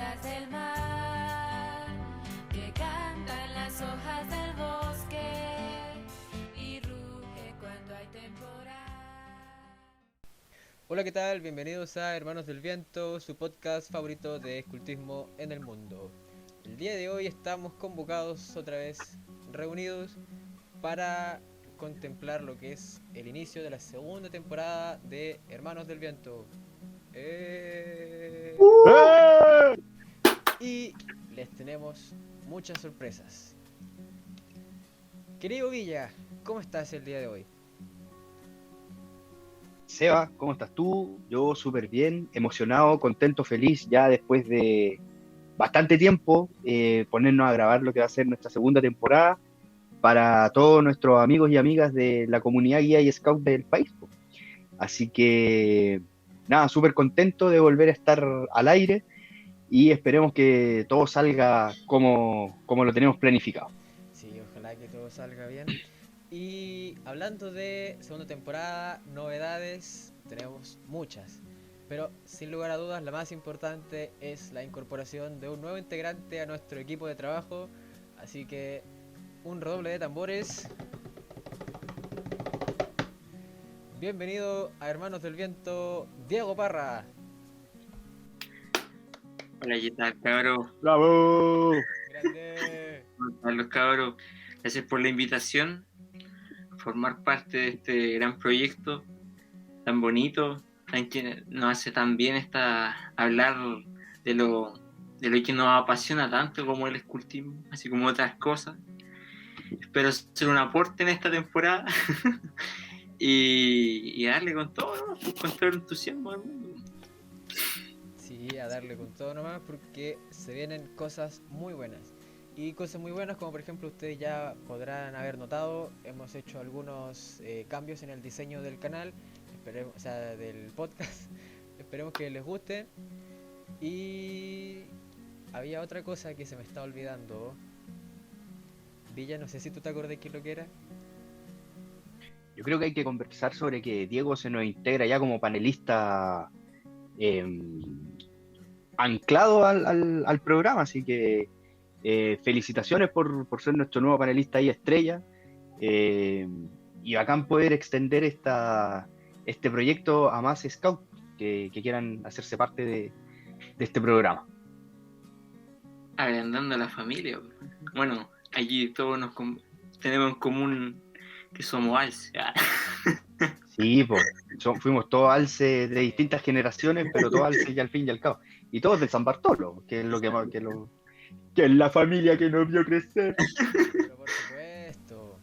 olas del mar que canta en las hojas del bosque y ruge cuando hay temporada. Hola, ¿qué tal? Bienvenidos a Hermanos del Viento, su podcast favorito de escultismo en el mundo. El día de hoy estamos convocados otra vez, reunidos, para contemplar lo que es el inicio de la segunda temporada de Hermanos del Viento. ¡Eh! Y les tenemos muchas sorpresas. Querido Villa, ¿cómo estás el día de hoy? Seba, ¿cómo estás tú? Yo súper bien, emocionado, contento, feliz, ya después de bastante tiempo ponernos a grabar lo que va a ser nuestra segunda temporada para todos nuestros amigos y amigas de la comunidad guía y scout del país, po. Así que nada, súper contento de volver a estar al aire y esperemos que todo salga como lo tenemos planificado. Sí, ojalá que todo salga bien. Y hablando de segunda temporada, novedades, tenemos muchas. Pero sin lugar a dudas, la más importante es la incorporación de un nuevo integrante a nuestro equipo de trabajo. Así que un redoble de tambores. Bienvenido a Hermanos del Viento, Diego Parra. Hola, ¿qué tal, cabros? ¡Bravo! Grande. ¿Cómo están los cabros? Gracias por la invitación, formar parte de este gran proyecto tan bonito, tan que nos hace tan bien hablar de de lo que nos apasiona tanto como el escultismo, así como otras cosas. Espero ser un aporte en esta temporada y darle con todo, ¿no? Con todo el entusiasmo del mundo. Sí, a darle con todo nomás porque se vienen cosas muy buenas. Y cosas muy buenas como por ejemplo ustedes ya podrán haber notado, hemos hecho algunos cambios en el diseño del canal, esperemos, o sea, del podcast. Esperemos que les guste. Y había otra cosa que se me está olvidando. Villa, no sé si tú te acordás qué es lo que era. Yo creo que hay que conversar sobre que Diego se nos integra ya como panelista eh, anclado al programa, así que felicitaciones por ser nuestro nuevo panelista y estrella, eh, y bacán poder extender este proyecto a más scouts que quieran hacerse parte de este programa. Agrandando a la familia. Bueno, aquí tenemos en común que somos alce. Sí, pues, fuimos todos alces de distintas generaciones, pero todos alces y al fin y al cabo. Y todos de San Bartolo, que es lo que es la familia que nos vio crecer. Pero por supuesto.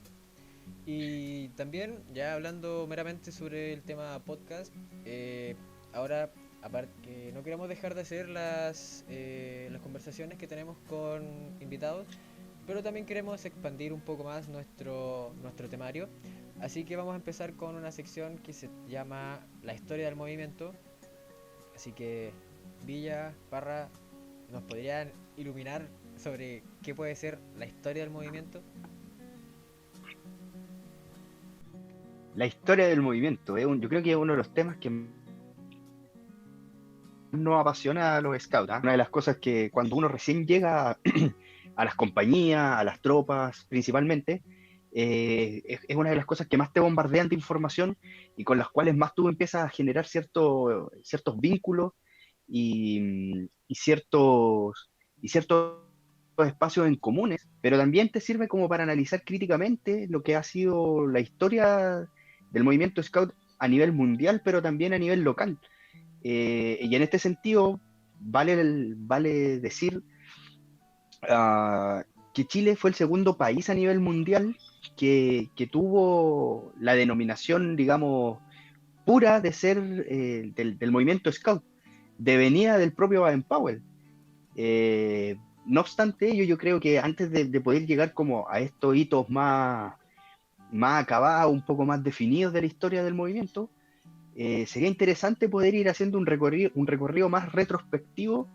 Y también, ya hablando meramente sobre el tema podcast, ahora, aparte que no queremos dejar de hacer las conversaciones que tenemos con invitados, pero también queremos expandir un poco más nuestro temario. Así que vamos a empezar con una sección que se llama La historia del movimiento. Así que, Villa, Parra, ¿nos podrían iluminar sobre qué puede ser la historia del movimiento? La historia del movimiento, yo creo que es uno de los temas que nos apasiona a los scouts, ¿ah? Una de las cosas que cuando uno recién llega a las compañías, a las tropas principalmente, es una de las cosas que más te bombardean de información y con las cuales más tú empiezas a generar ciertos vínculos y ciertos espacios en comunes, pero también te sirve como para analizar críticamente lo que ha sido la historia del movimiento scout a nivel mundial, pero también a nivel local. Y en este sentido, vale decir uh, que Chile fue el segundo país a nivel mundial que tuvo la denominación, digamos, pura de ser del movimiento Scout, devenida del propio Baden-Powell. No obstante ello, yo creo que antes de poder llegar como a estos hitos más acabados, un poco más definidos de la historia del movimiento, sería interesante poder ir haciendo un recorrido más retrospectivo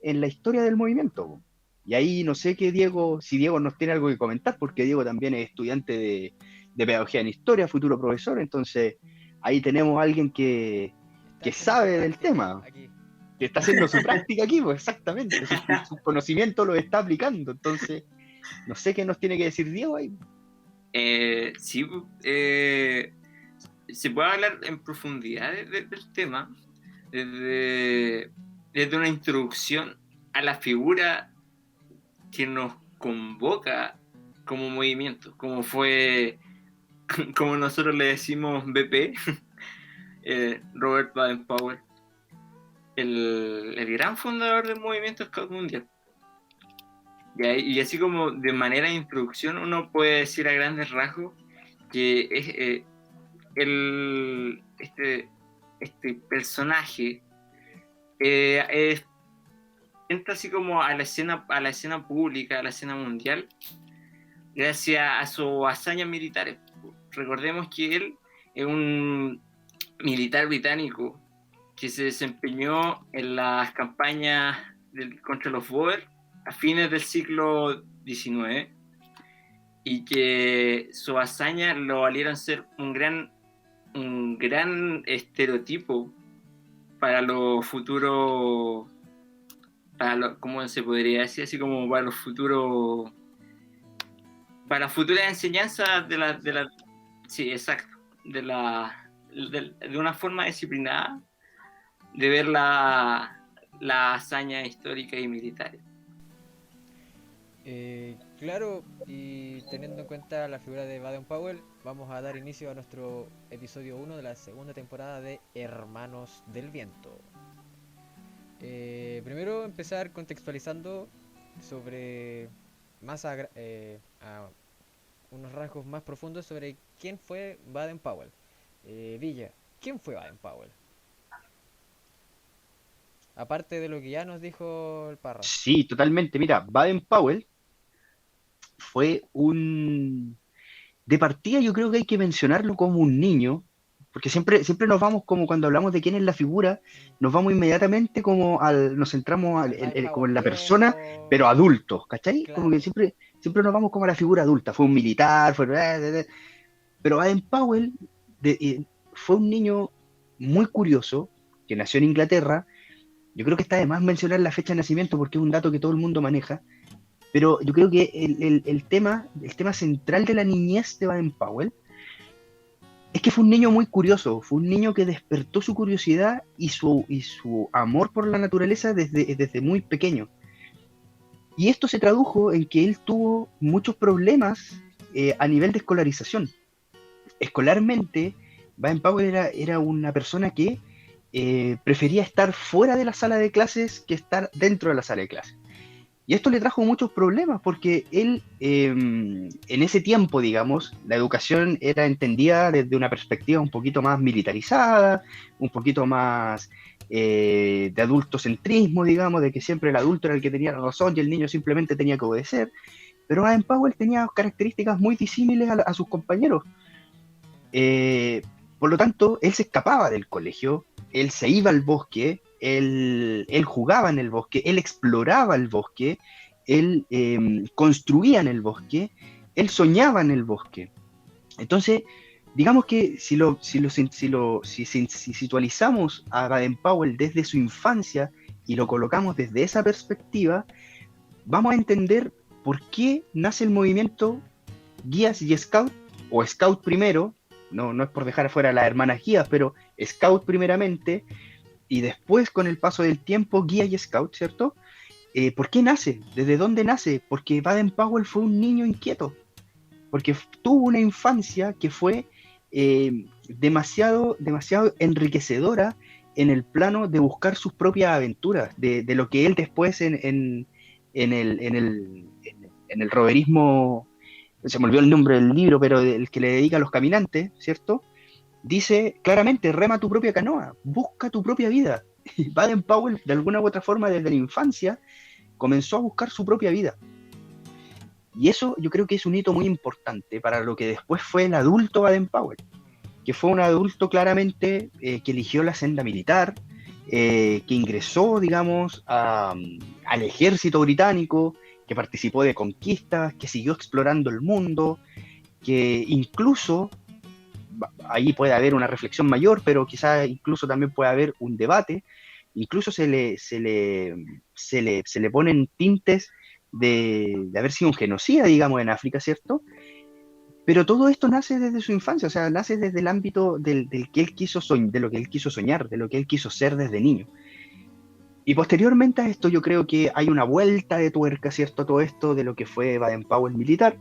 en la historia del movimiento. Y ahí no sé si Diego nos tiene algo que comentar, porque Diego también es estudiante de pedagogía en historia, futuro profesor, entonces ahí tenemos a alguien que Está haciendo su sabe del práctica tema. aquí. que está haciendo su práctica aquí, pues exactamente, su conocimiento lo está aplicando, entonces, no sé qué nos tiene que decir Diego ahí. Sí, se puede hablar en profundidad del tema, desde una introducción a la figura que nos convoca como movimiento, como nosotros le decimos BP, Robert Baden-Powell, el gran fundador del movimiento Scout Mundial. Y así como de manera de introducción uno puede decir a grandes rasgos que es este personaje entra así como a la escena pública, a la escena mundial, gracias a sus hazañas militares. Recordemos que él es un militar británico que se desempeñó en las campañas contra los Boer a fines del siglo XIX, y que su hazaña lo valieron ser un gran estereotipo para los futuros, ¿cómo se podría decir? Así como para los futuros, para las futuras enseñanzas sí, exacto, de una forma disciplinada de ver la hazaña histórica y militar. Claro, y teniendo en cuenta la figura de Baden-Powell, vamos a dar inicio a nuestro episodio 1 de la segunda temporada de Hermanos del Viento. Primero empezar contextualizando sobre a unos rasgos más profundos sobre quién fue Baden-Powell. Villa, ¿quién fue Baden-Powell? Aparte de lo que ya nos dijo el Parra. Sí, totalmente. Mira, Baden-Powell fue un... De partida yo creo que hay que mencionarlo como un niño, porque siempre nos vamos como cuando hablamos de quién es la figura, nos vamos inmediatamente como nos centramos como en la persona, pero adultos, ¿cachai? Claro. Como que siempre nos vamos como a la figura adulta, fue un militar, pero Baden-Powell fue un niño muy curioso, que nació en Inglaterra. Yo creo que está de más mencionar la fecha de nacimiento porque es un dato que todo el mundo maneja, pero yo creo que el tema central de la niñez de Baden-Powell es que fue un niño muy curioso, fue un niño que despertó su curiosidad y su amor por la naturaleza desde muy pequeño. Y esto se tradujo en que él tuvo muchos problemas a nivel de escolarización. Escolarmente, Baden-Powell era una persona que prefería estar fuera de la sala de clases que estar dentro de la sala de clases. Y esto le trajo muchos problemas porque él, en ese tiempo, digamos, la educación era entendida desde una perspectiva un poquito más militarizada, un poquito más de adultocentrismo, digamos, de que siempre el adulto era el que tenía la razón y el niño simplemente tenía que obedecer. Pero Baden-Powell tenía características muy disímiles a sus compañeros. Por lo tanto, él se escapaba del colegio, él se iba al bosque, él jugaba en el bosque, él exploraba el bosque, él construía en el bosque, él soñaba en el bosque. Entonces, digamos que si situalizamos a Baden-Powell desde su infancia y lo colocamos desde esa perspectiva, vamos a entender por qué nace el movimiento Guías y Scout, o Scout primero. No es por dejar afuera a las hermanas guías, pero Scout primeramente, y después con el paso del tiempo Guía y Scout, ¿cierto? ¿Por qué nace? ¿Desde dónde nace? Porque Baden-Powell fue un niño inquieto, porque tuvo una infancia que fue demasiado enriquecedora en el plano de buscar sus propias aventuras, de lo que él después en el roverismo, se me olvidó el nombre del libro, pero el que le dedica a los caminantes, ¿cierto? Dice claramente, rema tu propia canoa, busca tu propia vida. Y Baden-Powell, de alguna u otra forma, desde la infancia, comenzó a buscar su propia vida. Y eso yo creo que es un hito muy importante para lo que después fue el adulto Baden-Powell, que fue un adulto claramente que eligió la senda militar, que ingresó, digamos, al ejército británico, que participó de conquistas, que siguió explorando el mundo, que incluso, ahí puede haber una reflexión mayor, pero quizás incluso también puede haber un debate, incluso se le ponen tintes de haber sido un genocida, digamos, en África, ¿cierto? Pero todo esto nace desde su infancia, o sea, nace desde el ámbito del que él quiso de lo que él quiso soñar, de lo que él quiso ser desde niño. Y posteriormente a esto yo creo que hay una vuelta de tuerca, ¿cierto? Todo esto de lo que fue Baden-Powell militar,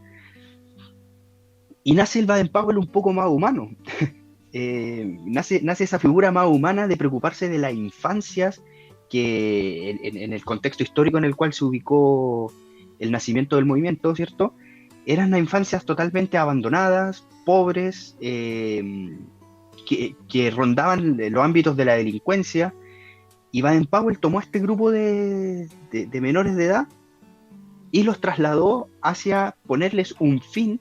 y nace el Baden-Powell un poco más humano. Nace esa figura más humana de preocuparse de las infancias que en el contexto histórico en el cual se ubicó el nacimiento del movimiento, ¿cierto? Eran las infancias totalmente abandonadas, pobres, que rondaban los ámbitos de la delincuencia, y Baden-Powell tomó este grupo de menores de edad y los trasladó hacia ponerles un fin,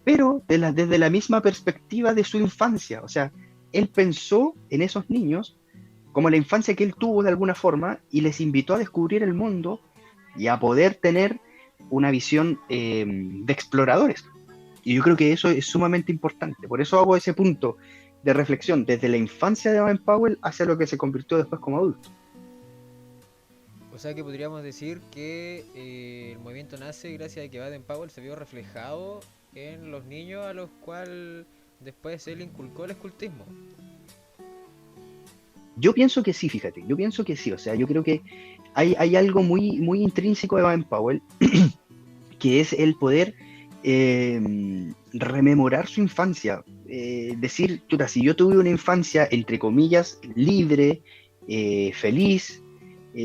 pero desde la misma perspectiva de su infancia. O sea, él pensó en esos niños como la infancia que él tuvo de alguna forma y les invitó a descubrir el mundo y a poder tener una visión de exploradores. Y yo creo que eso es sumamente importante. Por eso hago ese punto de reflexión desde la infancia de Baden-Powell hacia lo que se convirtió después como adulto. O sea que podríamos decir que el movimiento nace gracias a que Baden-Powell se vio reflejado en los niños a los cuales después él inculcó el escultismo. Yo pienso que sí, fíjate, yo pienso que sí. O sea, yo creo que hay algo muy, muy intrínseco de Baden-Powell, que es el poder rememorar su infancia. Decir, chuta, si yo tuve una infancia, entre comillas, libre, feliz,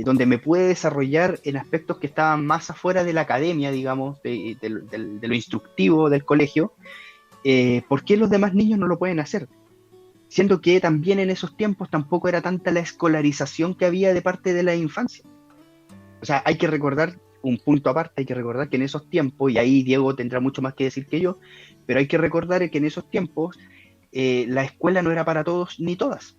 donde me pude desarrollar en aspectos que estaban más afuera de la academia, digamos, de lo instructivo del colegio, ¿por qué los demás niños no lo pueden hacer? Siendo que también en esos tiempos tampoco era tanta la escolarización que había de parte de la infancia. O sea, hay que recordar un punto aparte, hay que recordar que en esos tiempos, y ahí Diego tendrá mucho más que decir que yo, pero hay que recordar que en esos tiempos la escuela no era para todos ni todas.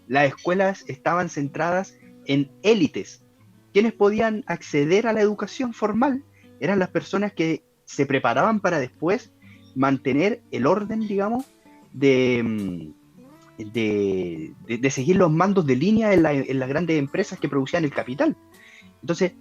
Las escuelas estaban centradas en élites. Quienes podían acceder a la educación formal eran las personas que se preparaban para después mantener el orden, digamos, de seguir los mandos de línea en las grandes empresas que producían el capital. Entonces,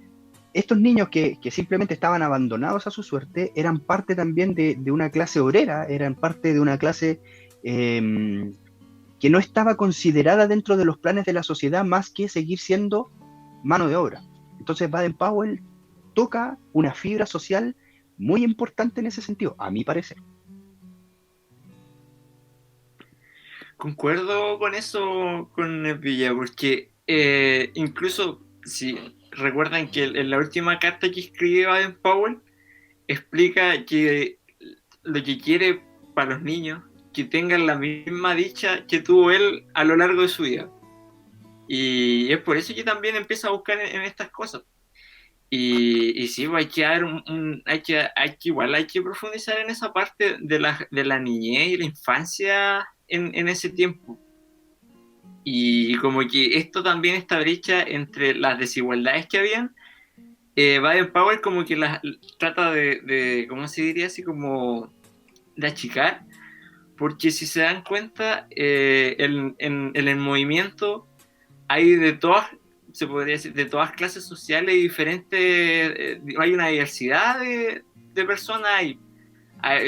estos niños que simplemente estaban abandonados a su suerte eran parte también de una clase obrera, eran parte de una clase que no estaba considerada dentro de los planes de la sociedad más que seguir siendo mano de obra. Entonces Baden-Powell toca una fibra social muy importante en ese sentido, a mi parecer. Concuerdo con eso, con el Villa, porque incluso si recuerdan que en la última carta que escribe Baden-Powell explica que lo que quiere para los niños que tengan la misma dicha que tuvo él a lo largo de su vida. Y es por eso que también empieza a buscar en estas cosas. Y sí, hay que dar hay que profundizar en esa parte de la niñez y la infancia en ese tiempo. Y como que esto también, esta brecha entre las desigualdades que habían, Baden-Powell como que las trata ¿cómo se diría? Así como de achicar, porque si se dan cuenta, en el movimiento hay de todas, se podría decir, de todas clases sociales y diferentes, hay una diversidad de personas,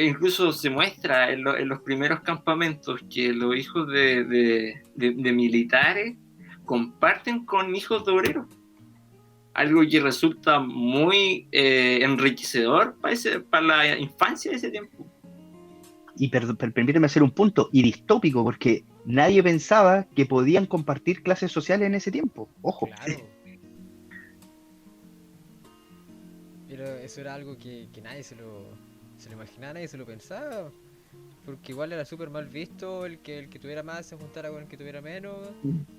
incluso se muestra en los primeros campamentos que los hijos de militares comparten con hijos de obreros, algo que resulta muy enriquecedor para la infancia de ese tiempo. Y permíteme hacer un punto, y distópico, porque nadie pensaba que podían compartir clases sociales en ese tiempo. Ojo. Claro. Pero eso era algo que nadie se lo imaginaba, nadie se lo pensaba. Porque igual era súper mal visto el que tuviera más se juntara con el que tuviera menos.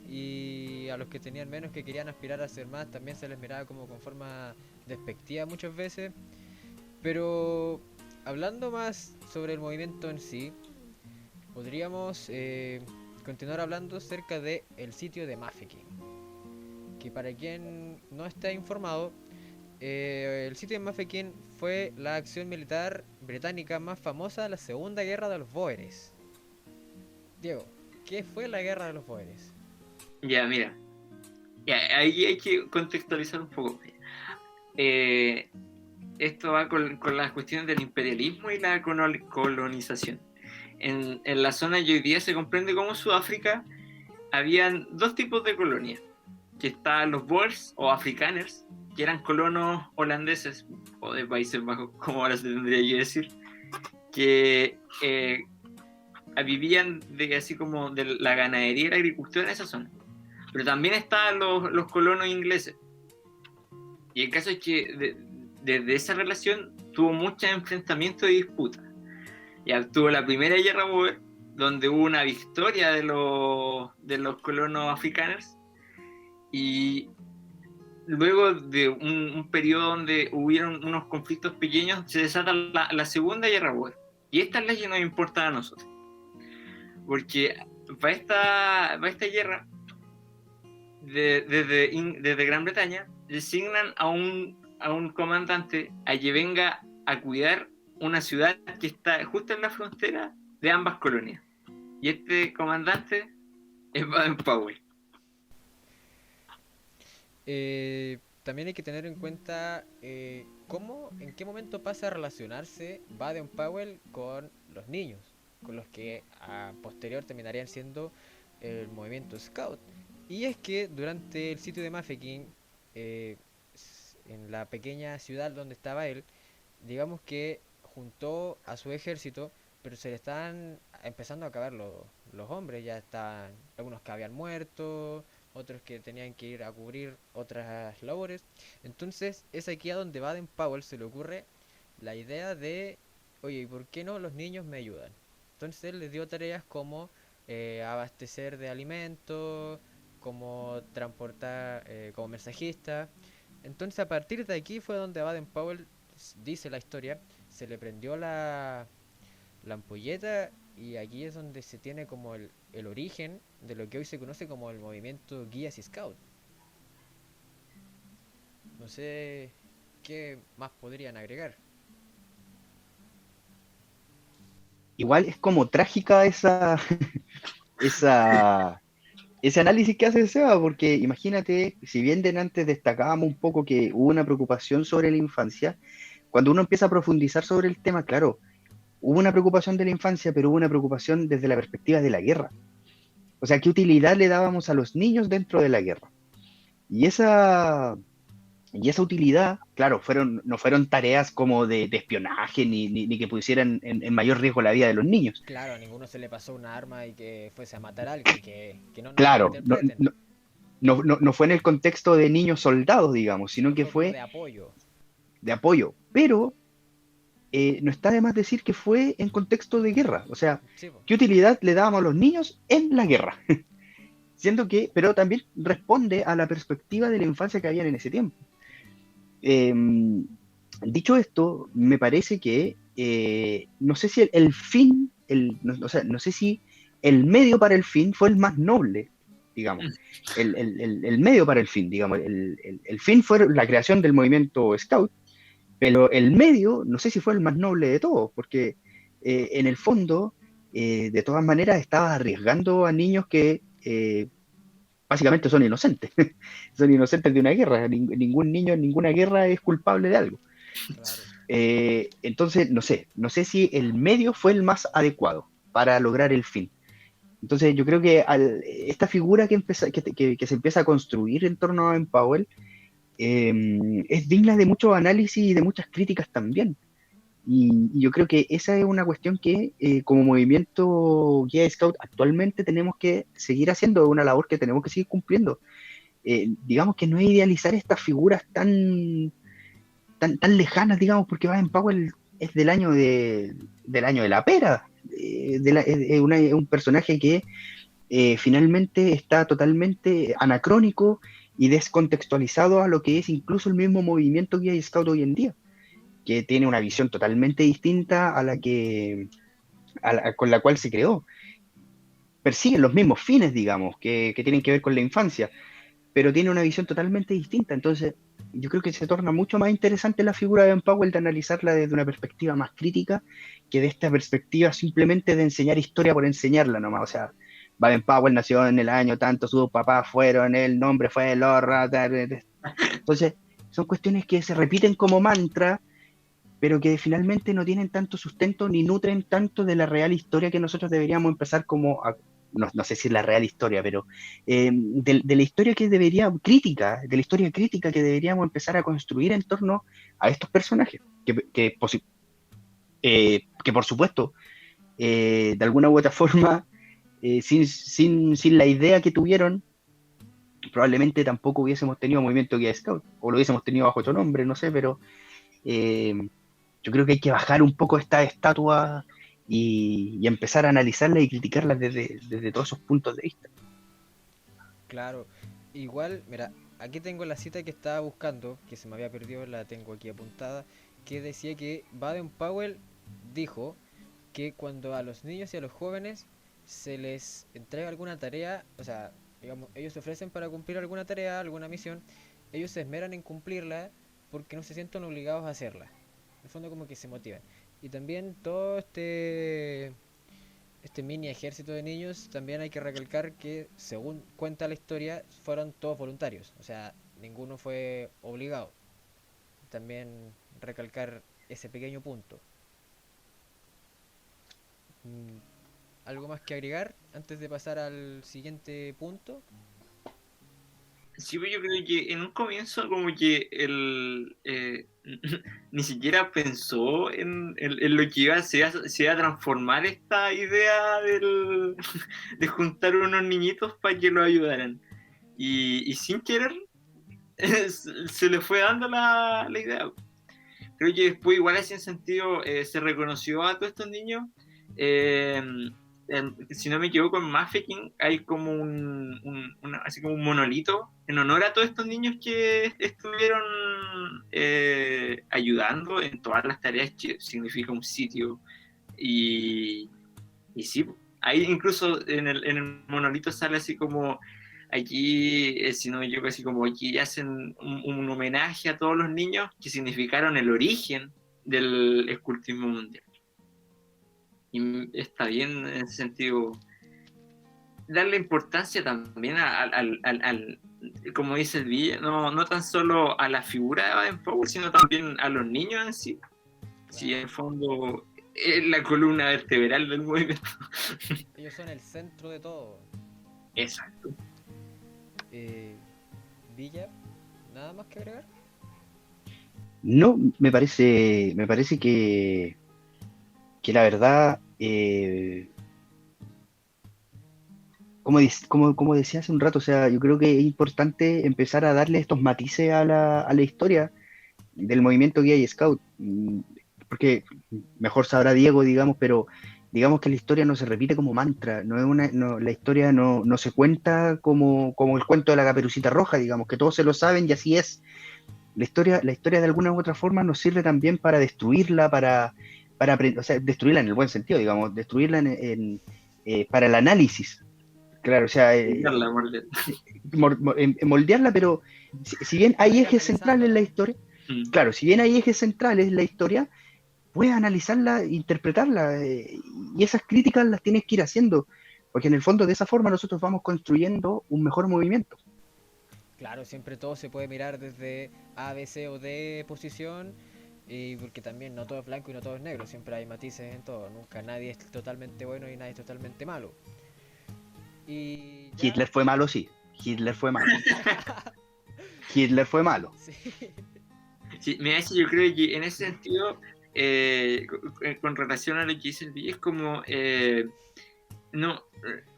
Y a los que tenían menos, que querían aspirar a ser más, también se les miraba como con forma despectiva muchas veces. Pero hablando más sobre el movimiento en sí, podríamos continuar hablando acerca de el sitio de Mafeking, que para quien no está informado, el sitio de Mafeking fue la acción militar británica más famosa de la Segunda Guerra de los Bóeres. Diego, ¿qué fue la Guerra de los Bóeres? Ya, mira, Ahí hay que contextualizar un poco. Esto va con las cuestiones del imperialismo y la colonización. En la zona que hoy día se comprende como Sudáfrica, habían dos tipos de colonias, que estaban los Boers o Afrikaners, que eran colonos holandeses o de Países Bajos, como ahora se tendría que decir, que vivían así como de la ganadería y la agricultura en esa zona. Pero también estaban los colonos ingleses. Y el caso es que desde esa relación tuvo muchos enfrentamientos y disputas. Ya tuvo la primera guerra Boer, donde hubo una victoria de los colonos africanos, y luego de un periodo donde hubieron unos conflictos pequeños, se desata la segunda guerra Boer. Y esta es la que nos importa a nosotros. Porque para esta guerra, desde Gran Bretaña, designan a un comandante a que venga a cuidar una ciudad que está justo en la frontera de ambas colonias. Y este comandante es Baden-Powell. También hay que tener en cuenta en qué momento pasa a relacionarse Baden-Powell con los niños, con los que a posterior terminarían siendo el movimiento Scout. Y es que durante el sitio de Mafeking, en la pequeña ciudad donde estaba él, digamos que juntó a su ejército, pero se le estaban empezando a acabar los hombres, ya estaban algunos que habían muerto, otros que tenían que ir a cubrir otras labores. Entonces es aquí a donde Baden-Powell se le ocurre la idea de, oye, ¿y por qué no los niños me ayudan? Entonces él les dio tareas como abastecer de alimentos, como transportar, como mensajista. Entonces a partir de aquí fue donde Baden-Powell, dice la historia, se le prendió la ampolleta, y aquí es donde se tiene como el origen de lo que hoy se conoce como el movimiento Guías y Scout. No sé qué más podrían agregar. Igual es como trágica esa, ese análisis que hace Seba, porque imagínate, si bien de antes destacábamos un poco que hubo una preocupación sobre la infancia, cuando uno empieza a profundizar sobre el tema, claro, hubo una preocupación de la infancia, pero hubo una preocupación desde la perspectiva de la guerra. O sea, ¿qué utilidad le dábamos a los niños dentro de la guerra? Y esa utilidad, claro, no fueron tareas como de espionaje, ni que pusieran en mayor riesgo la vida de los niños. Claro, a ninguno se le pasó una arma y que fuese a matar a alguien, que no nos Claro, malinterpreten. no fue en el contexto de niños soldados, digamos, sino que Fue fue de apoyo. de apoyo. Pero no está de más decir que fue en contexto de guerra. O sea, Sí, po. ¿qué utilidad le dábamos a los niños en la guerra? Siendo que, pero también responde a la perspectiva de la infancia que había en ese tiempo. Dicho esto, me parece que no sé si el fin, o sea, no sé si el medio para el fin fue el más noble, digamos. El medio para el fin, digamos. El fin fue la creación del movimiento Scout, pero el medio, no sé si fue el más noble de todos, porque en el fondo, de todas maneras, estaba arriesgando a niños que básicamente son inocentes. Son inocentes de una guerra. Ningún niño en ninguna guerra es culpable de algo. Claro. Entonces, no sé si el medio fue el más adecuado para lograr el fin. Entonces, yo creo que esta figura que se empieza a construir en torno a Baden-Powell es digna de mucho análisis y de muchas críticas también. Y yo creo que esa es una cuestión que como movimiento Guía Scout actualmente tenemos que seguir haciendo, una labor que tenemos que seguir cumpliendo. Digamos que no es idealizar estas figuras tan lejanas, digamos, porque Baden-Powell es del año de la pera. Es un personaje que finalmente está totalmente anacrónico y descontextualizado a lo que es incluso el mismo movimiento Guía Scout hoy en día, que tiene una visión totalmente distinta a la con la cual se creó. Persiguen los mismos fines, digamos, que tienen que ver con la infancia, pero tiene una visión totalmente distinta. Entonces, yo creo que se torna mucho más interesante la figura de Baden-Powell de analizarla desde una perspectiva más crítica que de esta perspectiva simplemente de enseñar historia por enseñarla nomás. O sea, Baden Powell nació en el año tanto, sus papás fueron, el nombre fue Lorra. Entonces, son cuestiones que se repiten como mantra, pero que finalmente no tienen tanto sustento ni nutren tanto de la real historia que nosotros deberíamos empezar como no sé si es la real historia, pero de la historia que debería, crítica, de la historia crítica que deberíamos empezar a construir en torno a estos personajes, que por supuesto, de alguna u otra forma, sin la idea que tuvieron, probablemente tampoco hubiésemos tenido movimiento Guía Scout, o lo hubiésemos tenido bajo otro nombre, no sé, pero eh, yo creo que hay que bajar un poco esta estatua y empezar a analizarla y criticarla desde todos esos puntos de vista. Claro, igual, mira, aquí tengo la cita que estaba buscando, que se me había perdido, la tengo aquí apuntada, que decía que Baden Powell dijo que cuando a los niños y a los jóvenes se les entrega alguna tarea, o sea, digamos, ellos se ofrecen para cumplir alguna tarea, alguna misión, ellos se esmeran en cumplirla porque no se sienten obligados a hacerla. En el fondo como que se motivan. Y también todo este mini ejército de niños, también hay que recalcar que, según cuenta la historia, fueron todos voluntarios, o sea, ninguno fue obligado. También recalcar ese pequeño punto. Mm, ¿Algo más que agregar antes de pasar al siguiente punto? Sí, pues yo creo que en un comienzo como que ni siquiera pensó en lo que se iba a transformar esta idea de juntar unos niñitos para que lo ayudaran. Y sin querer se le fue dando la idea. Creo que después igual así en sentido se reconoció a todos estos niños. Eh, si no me equivoco, en Mafeking hay como así como un monolito en honor a todos estos niños que estuvieron ayudando en todas las tareas que significa un sitio. Y, y sí, ahí incluso en el monolito sale así como aquí, si no me equivoco, así como aquí hacen un homenaje a todos los niños que significaron el origen del escultismo mundial. Y está bien en ese sentido darle importancia también como dice el Villa, no tan solo a la figura de Baden-Powell, sino también a los niños en sí. Sí, en el fondo es la columna vertebral del movimiento. Ellos son el centro de todo. Exacto. Villa, ¿nada más que agregar? No, me parece que la verdad, como decía hace un rato, o sea, yo creo que es importante empezar a darle estos matices a la historia del movimiento Guía y Scout, porque mejor sabrá Diego, digamos, pero digamos que la historia no se repite como mantra, la historia no se cuenta como el cuento de la Caperucita Roja, digamos, que todos se lo saben y así es. La historia de alguna u otra forma nos sirve también para destruirla, o sea, destruirla en el buen sentido, digamos, destruirla para el análisis. Claro, o sea, moldearla, pero si bien hay Vaya ejes centrales en la analizándola. historia, claro, si bien hay ejes centrales en la historia, puedes analizarla, interpretarla, y esas críticas las tienes que ir haciendo, porque en el fondo de esa forma nosotros vamos construyendo un mejor movimiento. Claro, siempre todo se puede mirar desde A, B, C o D posición, y porque también no todo es blanco y no todo es negro, siempre hay matices en todo, nunca nadie es totalmente bueno y nadie es totalmente malo. Y ya... Hitler fue malo, sí, Hitler fue malo. Hitler fue malo. Sí. Sí, mira, yo creo que en ese sentido, con relación a lo que dice el Villa, es como, no,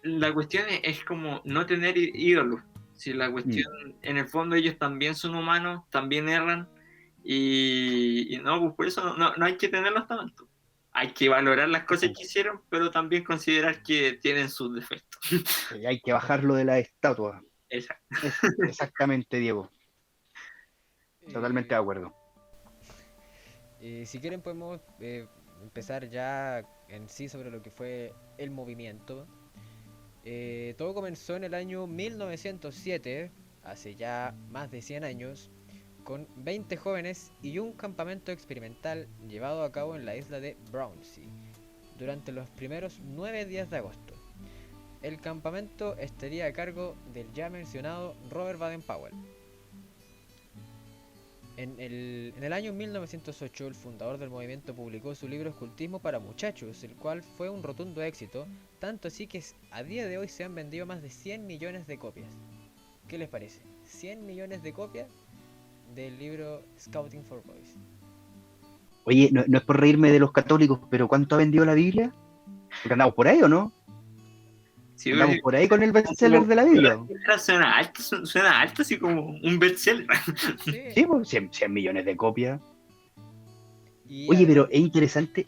la cuestión es como no tener ídolos. Si la cuestión, en el fondo ellos también son humanos, también erran, y no, pues por eso no hay que tenerlos tanto. Hay que valorar las cosas que hicieron, pero también considerar que tienen sus defectos. Hay que bajarlo de la estatua. Exacto. Exactamente, Diego. Totalmente de acuerdo. Si quieren podemos empezar ya en sí sobre lo que fue el movimiento. Todo comenzó en el año 1907, hace ya más de 100 años, con 20 jóvenes y un campamento experimental llevado a cabo en la isla de Brownsea durante los primeros 9 días de agosto. el campamento estaría a cargo del ya mencionado Robert Baden-Powell. En el año 1908, el fundador del movimiento publicó su libro Escultismo para Muchachos, el cual fue un rotundo éxito, tanto así que a día de hoy se han vendido más de 100 millones de copias. ¿Qué les parece? 100 millones de copias del libro Scouting for Boys. Oye, no es por reírme de los católicos, pero ¿cuánto ha vendido la Biblia? Porque andamos por ahí, ¿o no? Sí, Andamos por ahí con el bestseller de la Biblia. Suena alto, así como un bestseller. Sí, pues 100 millones de copias. Y Oye, pero es interesante.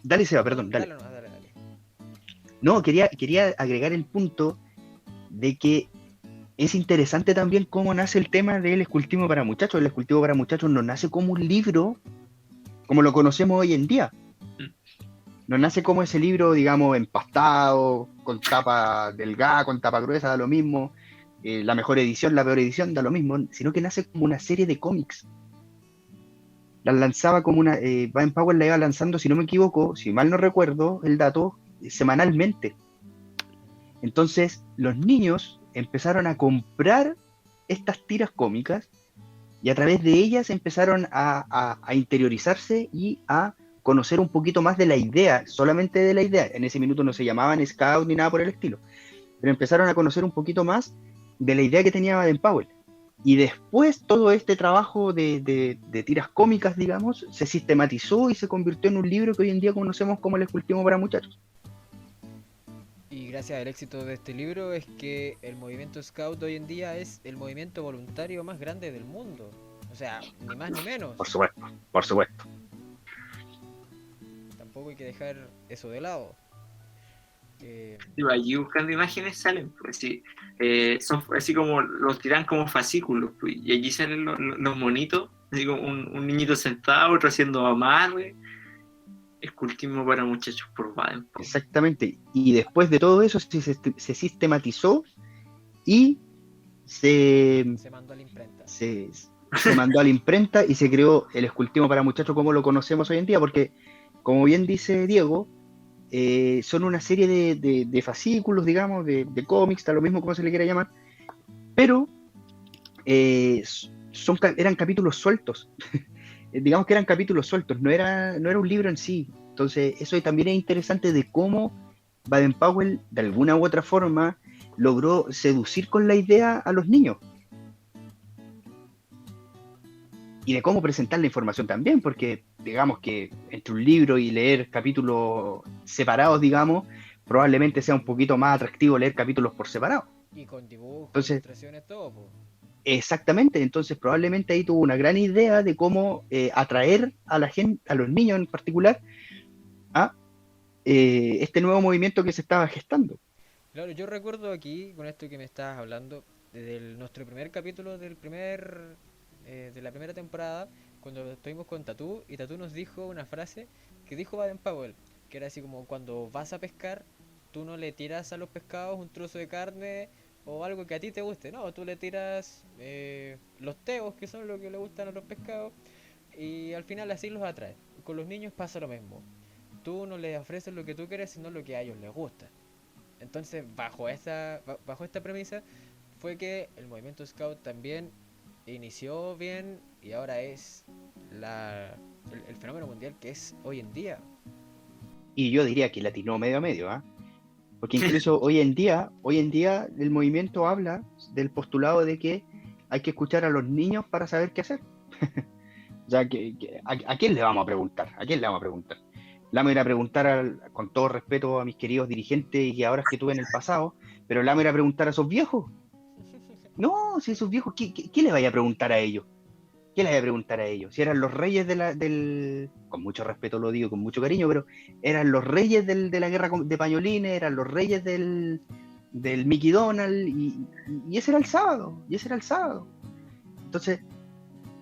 Dale, Seba, perdón, dale. Dale. No, quería agregar el punto de que es interesante también cómo nace el tema del escultismo para muchachos. El escultismo para muchachos no nace como un libro como lo conocemos hoy en día. No nace como ese libro, digamos, empastado, con tapa delgada, con tapa gruesa, da lo mismo. La mejor edición, la peor edición, da lo mismo. Sino que nace como una serie de cómics. Las lanzaba como una... Baden-Powell la iba lanzando, si no me equivoco, si mal no recuerdo el dato, semanalmente. Entonces, los niños empezaron a comprar estas tiras cómicas y a través de ellas empezaron a interiorizarse y a conocer un poquito más de la idea, solamente de la idea. En ese minuto no se llamaban Scout ni nada por el estilo, pero empezaron a conocer un poquito más de la idea que tenía Baden-Powell. Y después todo este trabajo de tiras cómicas, digamos, se sistematizó y se convirtió en un libro que hoy en día conocemos como El Escultismo para Muchachos. Y gracias al éxito de este libro es que el movimiento Scout hoy en día es el movimiento voluntario más grande del mundo. O sea, ni más ni menos. Por supuesto, por supuesto. Tampoco hay que dejar eso de lado. Allí buscando imágenes salen, pues sí, son así como los tiran como fascículos, pues, y allí salen los monitos, así como un niñito sentado, otro haciendo amarre. Escultismo para muchachos por Baden-Powell. Exactamente. Y después de todo eso se sistematizó y se mandó a la imprenta. Se mandó a la imprenta y se creó el escultismo para muchachos como lo conocemos hoy en día, porque, como bien dice Diego, son una serie de fascículos, digamos, de cómics, está lo mismo como se le quiera llamar, pero eran capítulos sueltos. Digamos que eran capítulos sueltos, no era un libro en sí. Entonces, eso también es interesante de cómo Baden-Powell, de alguna u otra forma, logró seducir con la idea a los niños. Y de cómo presentar la información también, porque digamos que entre un libro y leer capítulos separados, digamos, probablemente sea un poquito más atractivo leer capítulos por separado. Y con dibujos, entonces, ilustraciones, todo, pues. Exactamente, entonces probablemente ahí tuvo una gran idea de cómo atraer a la gente, a los niños en particular, a este nuevo movimiento que se estaba gestando. Claro, yo recuerdo aquí, con esto que me estabas hablando, desde nuestro primer capítulo de la primera temporada, cuando estuvimos con Tatú, y Tatú nos dijo una frase que dijo Baden-Powell, que era así como: cuando vas a pescar, tú no le tiras a los pescados un trozo de carne o algo que a ti te guste, no, tú le tiras los teos, que son lo que le gustan a los pescados, y al final así los atraes. Con los niños pasa lo mismo, tú no les ofreces lo que tú quieres, sino lo que a ellos les gusta. Entonces, bajo esta premisa fue que el movimiento Scout también inició bien y ahora es el fenómeno mundial que es hoy en día. Y yo diría que latinó medio a medio, ¿eh? Porque incluso hoy en día el movimiento habla del postulado de que hay que escuchar a los niños para saber qué hacer. O sea, ¿a quién le vamos a preguntar? ¿A quién le vamos a preguntar? Le vamos a ir a preguntar, con todo respeto a mis queridos dirigentes y guiadoras que tuve en el pasado, pero le vamos a ir a preguntar a esos viejos. No, si esos viejos, ¿qué le vaya a preguntar a ellos? ¿Qué le vaya a preguntar a ellos? Si eran los reyes del... Con mucho respeto lo digo, con mucho cariño, pero eran los reyes de la guerra de pañolines, eran los reyes del Mickey Donald, y ese era el sábado, Entonces,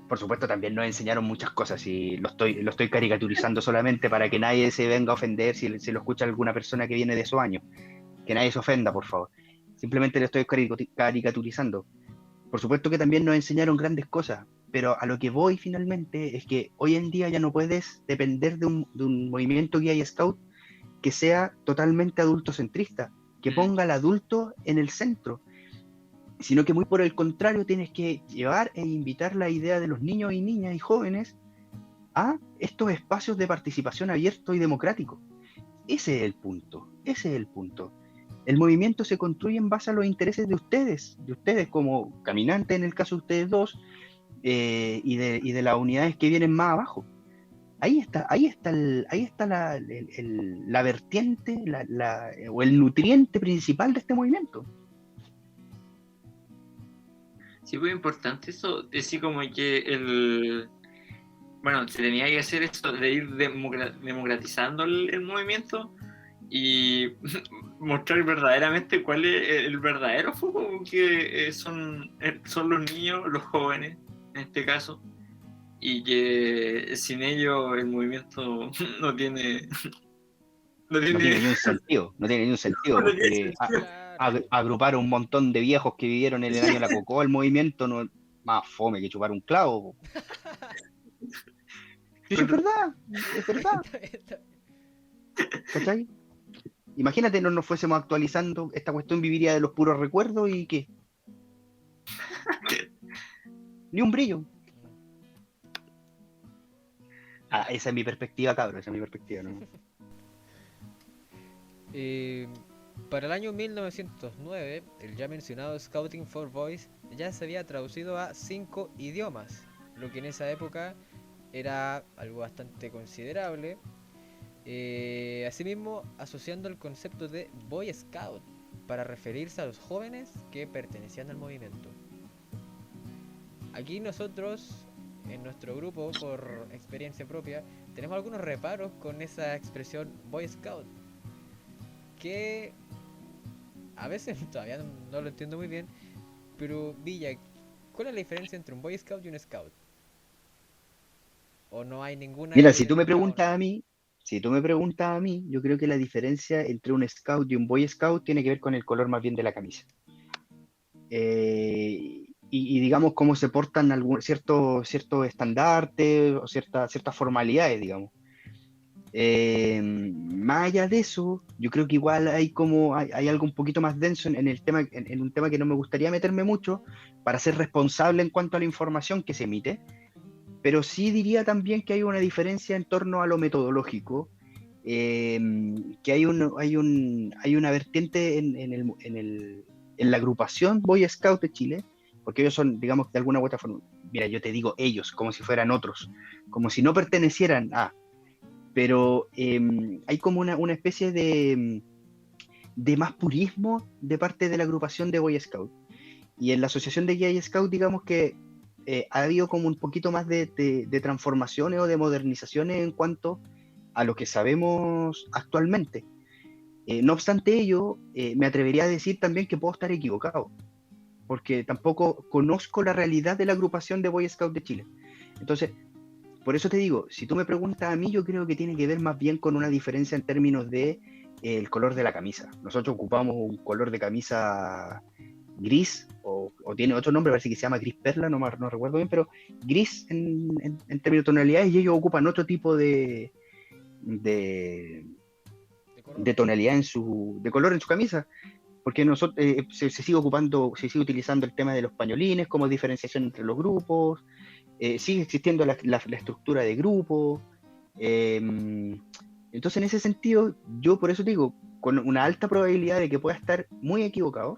por supuesto, también nos enseñaron muchas cosas, y lo estoy caricaturizando solamente para que nadie se venga a ofender si lo escucha alguna persona que viene de esos años. Que nadie se ofenda, por favor. Simplemente le estoy caricaturizando. Por supuesto que también nos enseñaron grandes cosas, pero a lo que voy finalmente es que hoy en día ya no puedes depender de un movimiento guía y scout que sea totalmente adultocentrista, que ponga al adulto en el centro, sino que muy por el contrario tienes que llevar e invitar la idea de los niños y niñas y jóvenes a estos espacios de participación abierto y democrático. Ese es el punto, ese es el punto. El movimiento se construye en base a los intereses de ustedes como caminantes en el caso de ustedes dos, y de las unidades que vienen más abajo. Ahí está la vertiente o el nutriente principal de este movimiento. Sí, muy importante eso, decir como que bueno, se tenía que hacer eso de ir democratizando el movimiento y mostrar verdaderamente cuál es el verdadero foco que son los niños, los jóvenes en este caso, y que sin ellos el movimiento no tiene ni un sentido, porque agrupar un montón de viejos que vivieron en el año de la Cocoa, el movimiento no es más fome que chupar un clavo. Eso es verdad. ¿Cachai? Imagínate, no nos fuésemos actualizando, esta cuestión viviría de los puros recuerdos y ¿qué? Ni un brillo. Esa es mi perspectiva, cabrón, esa es mi perspectiva, ¿no? Para el año 1909, el ya mencionado Scouting for Boys ya se había traducido a 5 idiomas, lo que en esa época era algo bastante considerable. Asimismo, asociando el concepto de Boy Scout para referirse a los jóvenes que pertenecían al movimiento. Aquí nosotros, en nuestro grupo, por experiencia propia, tenemos algunos reparos con esa expresión Boy Scout, que a veces todavía no lo entiendo muy bien, pero Villa, ¿cuál es la diferencia entre un Boy Scout y un Scout? ¿O no hay ninguna? Mira, si tú me preguntas a mí, yo creo que la diferencia entre un Scout y un Boy Scout tiene que ver con el color más bien de la camisa. Y digamos cómo se portan ciertos estandartes o ciertas formalidades, digamos. Más allá de eso, yo creo que igual hay algo un poquito más denso en el tema, en un tema que no me gustaría meterme mucho para ser responsable en cuanto a la información que se emite, pero sí diría también que hay una diferencia en torno a lo metodológico, que hay una vertiente en la agrupación Boy Scout de Chile, porque ellos son, digamos, de alguna u otra forma, mira, yo te digo ellos, como si fueran otros, como si no pertenecieran a, pero hay como una especie de más purismo de parte de la agrupación de Boy Scout. Y en la asociación de Boy Scout, digamos que ha habido como un poquito más de transformaciones o de modernizaciones en cuanto a lo que sabemos actualmente. No obstante ello, me atrevería a decir también que puedo estar equivocado, porque tampoco conozco la realidad de la agrupación de Boy Scout de Chile. Entonces, por eso te digo, si tú me preguntas a mí, yo creo que tiene que ver más bien con una diferencia en términos de el color de la camisa. Nosotros ocupamos un color de camisa gris, o tiene otro nombre, parece que se llama gris perla, no recuerdo bien, pero gris en términos de tonalidades, y ellos ocupan otro tipo de tonalidad de color en su camisa, porque nosotros se sigue utilizando el tema de los pañolines como diferenciación entre los grupos, sigue existiendo la estructura de grupo, entonces en ese sentido, yo por eso digo, con una alta probabilidad de que pueda estar muy equivocado,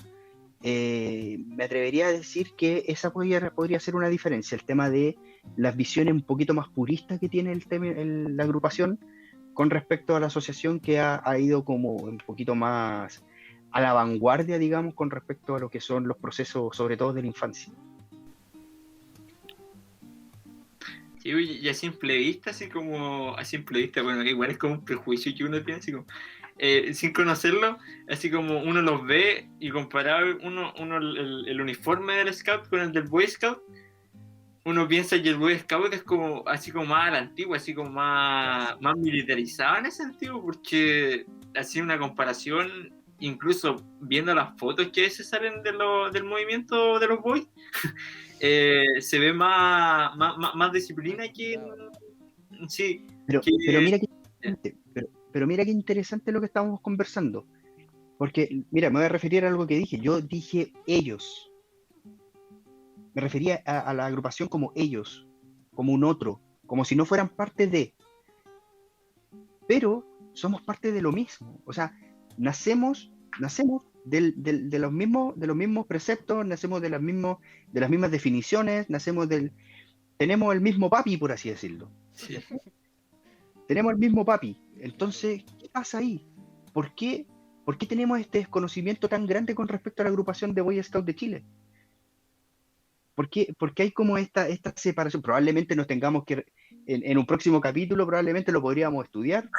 me atrevería a decir que esa podría ser una diferencia, el tema de las visiones un poquito más puristas que tiene la agrupación con respecto a la asociación, que ha ido como un poquito más a la vanguardia, digamos, con respecto a lo que son los procesos, sobre todo de la infancia. Sí, y a simple vista, bueno, igual es como un prejuicio que uno tiene, así como, sin conocerlo, así como uno los ve y comparar el uniforme del Scout con el del Boy Scout, uno piensa que el Boy Scout es como así como más a la antigua, así como más militarizado en ese sentido, porque así una comparación, incluso viendo las fotos que se salen del movimiento de los Boys, se ve más disciplina que sí. Pero mira qué interesante lo que estábamos conversando. Porque, mira, me voy a referir a algo que dije. Yo dije ellos. Me refería a la agrupación como ellos, como un otro, como si no fueran parte de. Pero somos parte de lo mismo. O sea, nacemos de los mismos preceptos, nacemos de las mismas definiciones, tenemos el mismo papi, por así decirlo. Sí. Tenemos el mismo papi. Entonces, ¿qué pasa ahí? ¿Por qué tenemos este desconocimiento tan grande con respecto a la agrupación de Boy Scout de Chile? ¿Por qué hay como esta separación? Probablemente nos tengamos que, en un próximo capítulo, probablemente lo podríamos estudiar,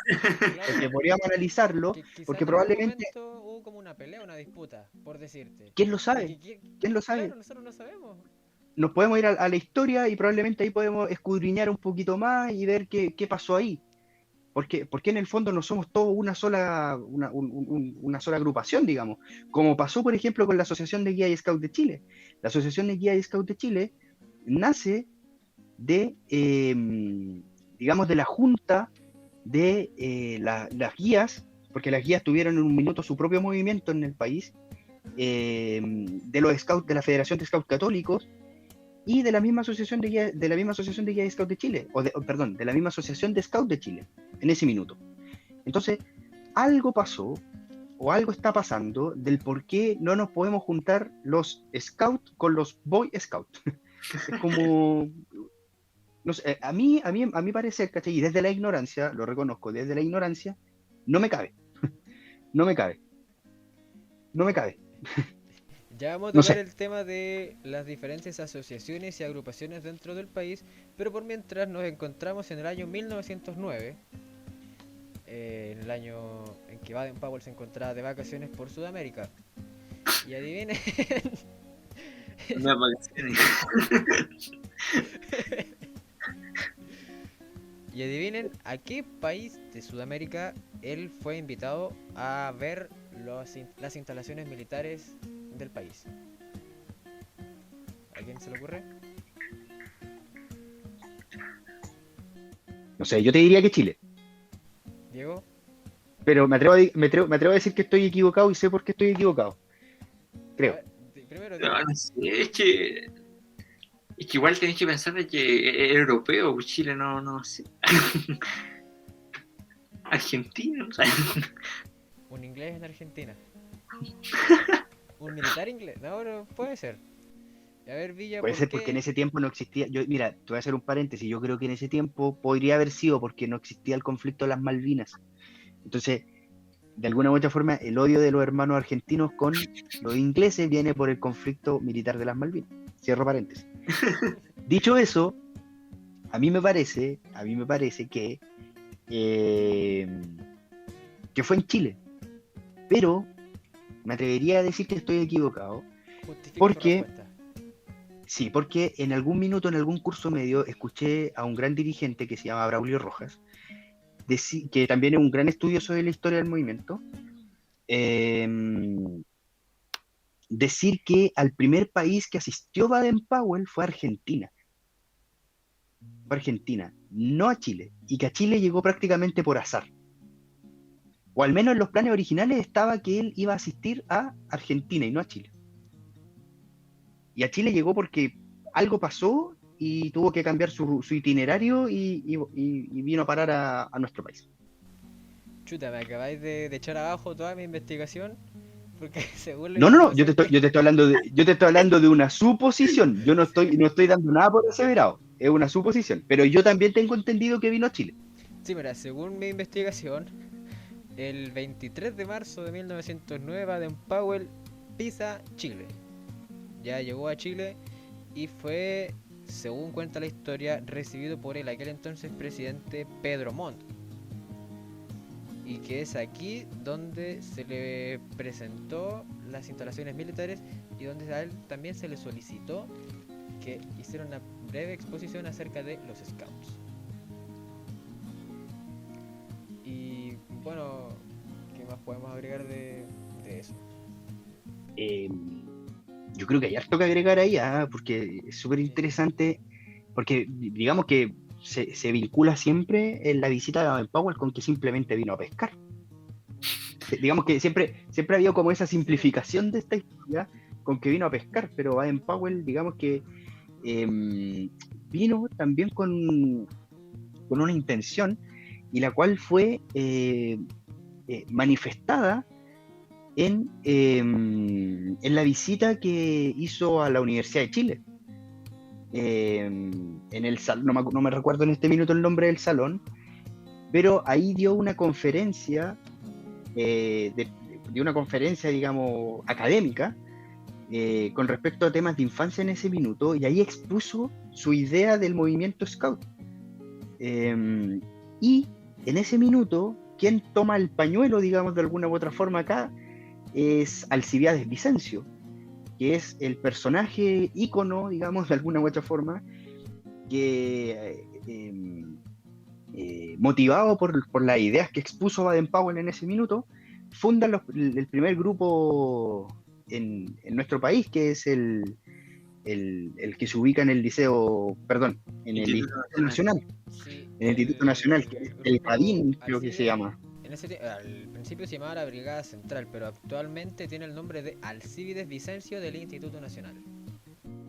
porque podríamos analizarlo, Que quizás porque en algún probablemente, momento hubo como una pelea, una disputa, por decirte. ¿quién lo Y sabe? que, ¿Quién lo sabe? claro, nosotros no sabemos. Nos podemos ir a la historia y probablemente ahí podemos escudriñar un poquito más y ver qué pasó ahí. Porque en el fondo no somos todos una sola agrupación, digamos, como pasó, por ejemplo, con la Asociación de Guía y Scout de Chile. La Asociación de Guía y Scout de Chile nace de, digamos, de la junta de las guías, porque las guías tuvieron en un minuto su propio movimiento en el país, de los scouts, de la Federación de Scouts Católicos, y de la misma asociación de guía y scout de Chile, perdón, de la misma asociación de scout de Chile, en ese minuto. Entonces, algo pasó, o algo está pasando, del por qué no nos podemos juntar los scouts con los boy scouts. Es como, no sé, a mí parecer, ¿cachai? Y desde la ignorancia, lo reconozco, desde la ignorancia, no me cabe, no me cabe, no me cabe, Ya vamos a no tocar sé. el tema de las diferentes asociaciones y agrupaciones dentro del país, pero por mientras nos encontramos en el año 1909, en el año en que Baden-Powell se encontraba de vacaciones por Sudamérica. Y adivinen, Unas vacaciones. y adivinen a qué país de Sudamérica él fue invitado a ver las instalaciones militares del país. ¿A quién se le ocurre? No sé, yo te diría que Chile, Diego. pero me atrevo a decir que estoy equivocado y sé por qué estoy equivocado. A Creo. ver, primero No, Diego. no sé, es que igual tenés que pensar de que es europeo, pues Chile no sé. Argentina, o sea, Un inglés en Argentina. Un militar inglés. No, pero puede ser. A ver, Villa, Puede ¿por ser porque en qué? ese tiempo no existía. Mira, te voy a hacer un paréntesis. Yo creo que en ese tiempo podría haber sido porque no existía el conflicto de las Malvinas. Entonces, de alguna u otra forma, el odio de los hermanos argentinos con los ingleses viene por el conflicto militar de las Malvinas. Cierro paréntesis. Dicho eso, a mí me parece que fue en Chile. Pero me atrevería a decir que estoy equivocado. Justifique su Porque respuesta. Sí, porque en algún minuto, en algún curso medio, escuché a un gran dirigente que se llama Braulio Rojas, que también es un gran estudioso de la historia del movimiento, eh, decir que al primer país que asistió Baden-Powell fue Argentina. Fue Argentina, no a Chile, y que a Chile llegó prácticamente por azar. O al menos en los planes originales estaba que él iba a asistir a Argentina y no a Chile. Y a Chile llegó porque algo pasó y tuvo que cambiar su itinerario y vino a parar a nuestro país. Chuta, me acabáis de echar abajo toda mi investigación. Porque según la No, yo te información estoy, que. yo te estoy hablando de una suposición. Yo no estoy dando nada por aseverado. Es una suposición. Pero yo también tengo entendido que vino a Chile. Sí, mira, según mi investigación, el 23 de marzo de 1909 Baden-Powell pisa Chile. Ya llegó a Chile y fue, según cuenta la historia, recibido por el aquel entonces presidente Pedro Montt. Y que es aquí donde se le presentó las instalaciones militares y donde a él también se le solicitó que hiciera una breve exposición acerca de los scouts. Y bueno, ¿qué más podemos agregar de eso? Eh, yo creo que hay harto que agregar ahí, porque es súper interesante. Porque digamos que se vincula siempre en la visita de Baden-Powell con que simplemente vino a pescar. digamos que siempre ha habido como esa simplificación de esta historia con que vino a pescar, pero Baden-Powell, digamos que vino también con una intención, y la cual fue manifestada en la visita que hizo a la Universidad de Chile. En el no me recuerdo en este minuto el nombre del salón, pero ahí dio una conferencia, dio una conferencia, digamos, académica, con respecto a temas de infancia en ese minuto, y ahí expuso su idea del movimiento Scout. Y en ese minuto, quien toma el pañuelo, digamos, de alguna u otra forma acá, es Alcibiades Vicencio, que es el personaje ícono, digamos, de alguna u otra forma, que motivado por las ideas que expuso Baden-Powell en ese minuto, fundan el primer grupo en nuestro país, que es el que se ubica en el Liceo, perdón, en el Instituto Nacional, Sí, en el Instituto Nacional, que es el grupo CADIN, creo que se Alcides, llama. al principio se llamaba la Brigada Central, pero actualmente tiene el nombre de Alcibiades Vicencio del Instituto Nacional.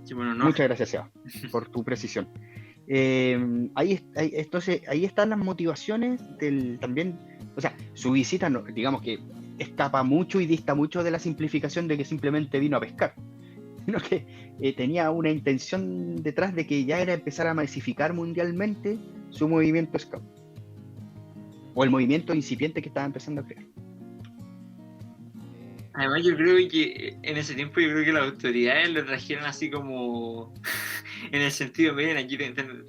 Sí, bueno, no. Muchas gracias, Seba, por tu precisión. Entonces, ahí están las motivaciones también, o sea, su visita, digamos que escapa mucho y dista mucho de la simplificación de que simplemente vino a pescar, sino que tenía una intención detrás de que ya era empezar a masificar mundialmente su movimiento Scout, o el movimiento incipiente que estaba empezando a crear. Además, yo creo que en ese tiempo yo creo que las autoridades lo trajeron así como en el sentido, miren, aquí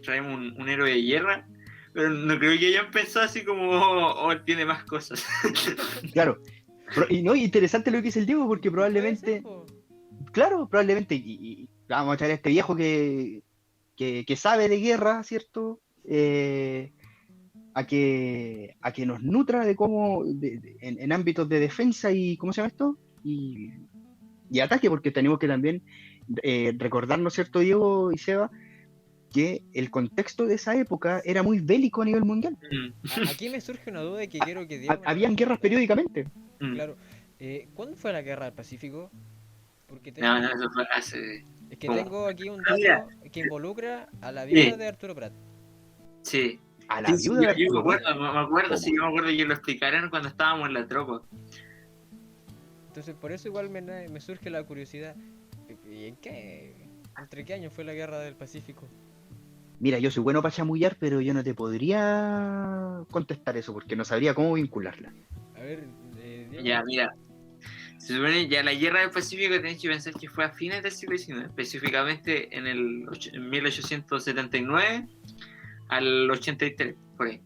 traemos un héroe de guerra, pero no creo que hayan pensado así como, tiene más cosas. Claro, y no, interesante lo que dice el Diego, porque probablemente, claro, probablemente, y vamos a traer a este viejo que sabe de guerra, ¿cierto? A que nos nutra de cómo, en ámbitos de defensa y, ¿cómo se llama esto? Y ataque, porque tenemos que también recordarnos, ¿cierto, Diego y Seba? Que el contexto de esa época era muy bélico a nivel mundial. Aquí me surge una duda que quiero que Diego Habían guerras periódicamente. Claro. ¿Cuándo fue la Guerra del Pacífico? Porque No, eso fue hace... es que ¿cómo? tengo aquí un dato que involucra a la viuda de Arturo Prat. Sí. A la viuda de Arturo Prat. Yo me acuerdo que lo explicaron cuando estábamos en la tropa. Entonces por eso igual me surge la curiosidad. ¿Y entre qué años fue la Guerra del Pacífico? Mira, yo soy bueno para chamullar, pero yo no te podría contestar eso, porque no sabría cómo vincularla. A ver, Diego. Ya, mira. Se supone ya la Guerra del Pacífico tenéis que pensar que fue a fines del siglo XIX, específicamente en 1879 al 83, por ahí.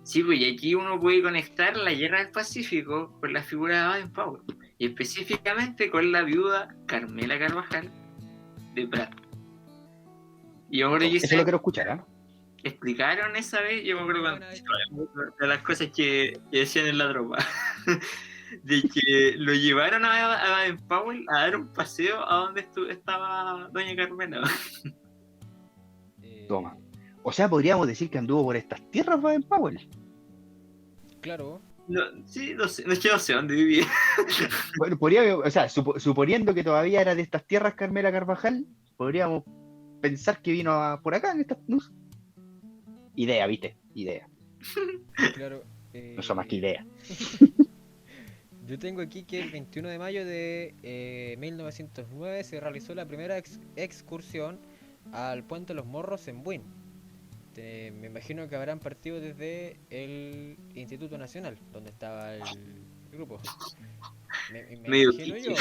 Sí, pues y aquí uno puede conectar la Guerra del Pacífico con la figura de Baden-Powell, y específicamente con la viuda Carmela Carvajal de Prat. Y yo me acuerdo que Eso lo quiero escuchar, ¿eh? explicaron esa vez, yo me acuerdo de las cosas que decían en la tropa. De que lo llevaron a Baden-Powell a dar un paseo a donde estaba Doña Carmela. Toma. O sea, podríamos decir que anduvo por estas tierras Baden-Powell. Claro. No, sí, no sé dónde vivía. Bueno, o sea, suponiendo que todavía era de estas tierras Carmela Carvajal, podríamos pensar que vino por acá en estas... Idea, ¿viste? Idea. Claro. No son más que idea. Yo tengo aquí que el 21 de mayo de 1909 se realizó la primera excursión al Puente de los Morros en Buin. Me imagino que habrán partido desde el Instituto Nacional, donde estaba el grupo. Me imagino yo.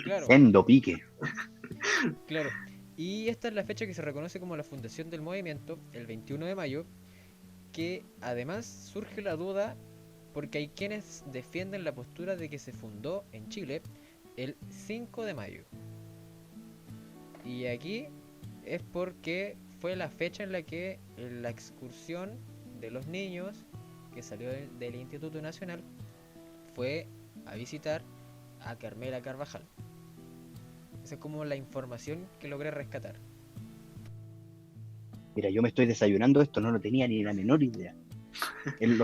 Claro. Sendo pique. Claro. Y esta es la fecha que se reconoce como la fundación del movimiento, el 21 de mayo, que además surge la duda porque hay quienes defienden la postura de que se fundó en Chile el 5 de mayo. Y aquí es porque fue la fecha en la que la excursión de los niños que salió del Instituto Nacional fue a visitar a Carmela Carvajal. Esa es como la información que logré rescatar. Mira, yo me estoy desayunando esto, no lo tenía ni la menor idea. En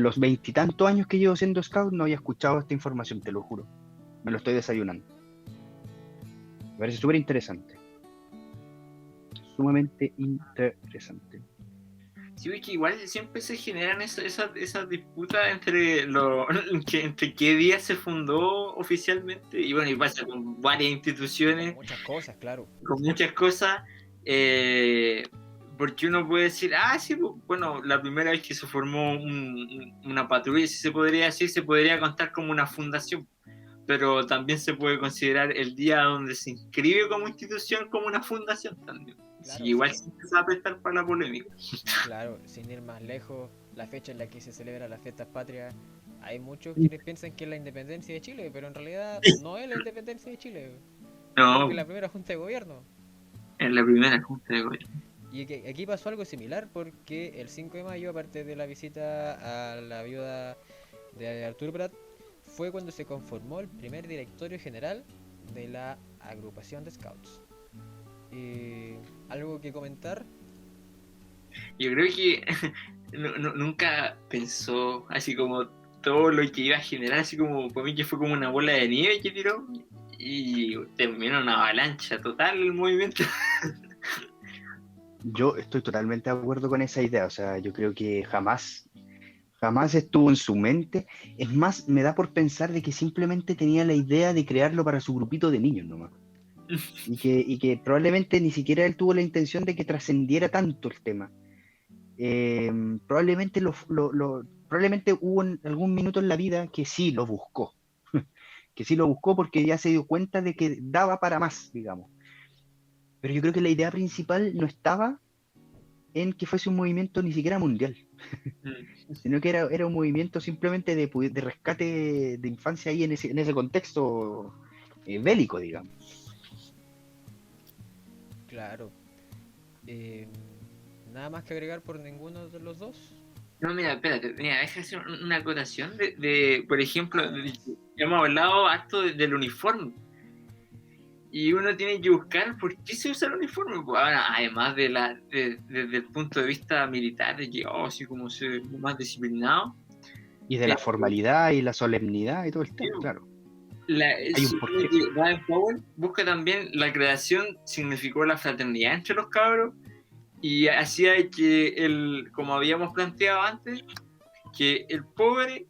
los veintitantos años que llevo siendo scout no había escuchado esta información, te lo juro. Me lo estoy desayunando. Me parece súper interesante. Sumamente interesante. Sí, es que igual siempre se generan esas disputas entre qué día se fundó oficialmente, y bueno, y pasa con varias instituciones, Muchas cosas, claro. con muchas cosas, porque uno puede decir, sí, pues, bueno, la primera vez que se formó una patrulla, si se podría decir, se podría contar como una fundación, pero también se puede considerar el día donde se inscribe como institución como una fundación también. Claro, Sí, igual sí. siempre se va a prestar para la polémica. Claro, sin ir más lejos, la fecha en la que se celebra las fiestas patrias, hay muchos quienes piensan que es la independencia de Chile, pero en realidad no es la independencia de Chile, es porque No, es la primera junta de gobierno. en la primera junta de gobierno. Y aquí pasó algo similar porque el 5 de mayo, aparte de la visita a la viuda de Arturo Prat, fue cuando se conformó el primer directorio general de la agrupación de Scouts. ¿Algo que comentar? Yo creo que nunca pensó así como todo lo que iba a generar, así como para mí que fue como una bola de nieve que tiró y terminó una avalancha total el movimiento. Yo estoy totalmente de acuerdo con esa idea, o sea, yo creo que jamás estuvo en su mente. Es más, me da por pensar de que simplemente tenía la idea de crearlo para su grupito de niños nomás. Y que probablemente ni siquiera él tuvo la intención de que trascendiera tanto el tema. Probablemente probablemente hubo algún minuto en la vida que sí lo buscó. Que sí lo buscó porque ya se dio cuenta de que daba para más, digamos. Pero yo creo que la idea principal no estaba en que fuese un movimiento ni siquiera mundial, sino que era un movimiento simplemente de rescate de infancia ahí en ese contexto bélico, digamos. Claro. Nada más que agregar por ninguno de los dos. No, mira, espérate, mira, deja hacer una acotación por ejemplo, hemos hablado harto del uniforme. Y uno tiene que buscar por qué se usa el uniforme. Pues, ahora, además desde el punto de vista militar, de que, así como se más disciplinado. Y de la formalidad y la solemnidad y todo el tema, claro. Hay un porqué. Baden Powell busca también la creación, significó la fraternidad entre los cabros y hacía que, como habíamos planteado antes, que el pobre,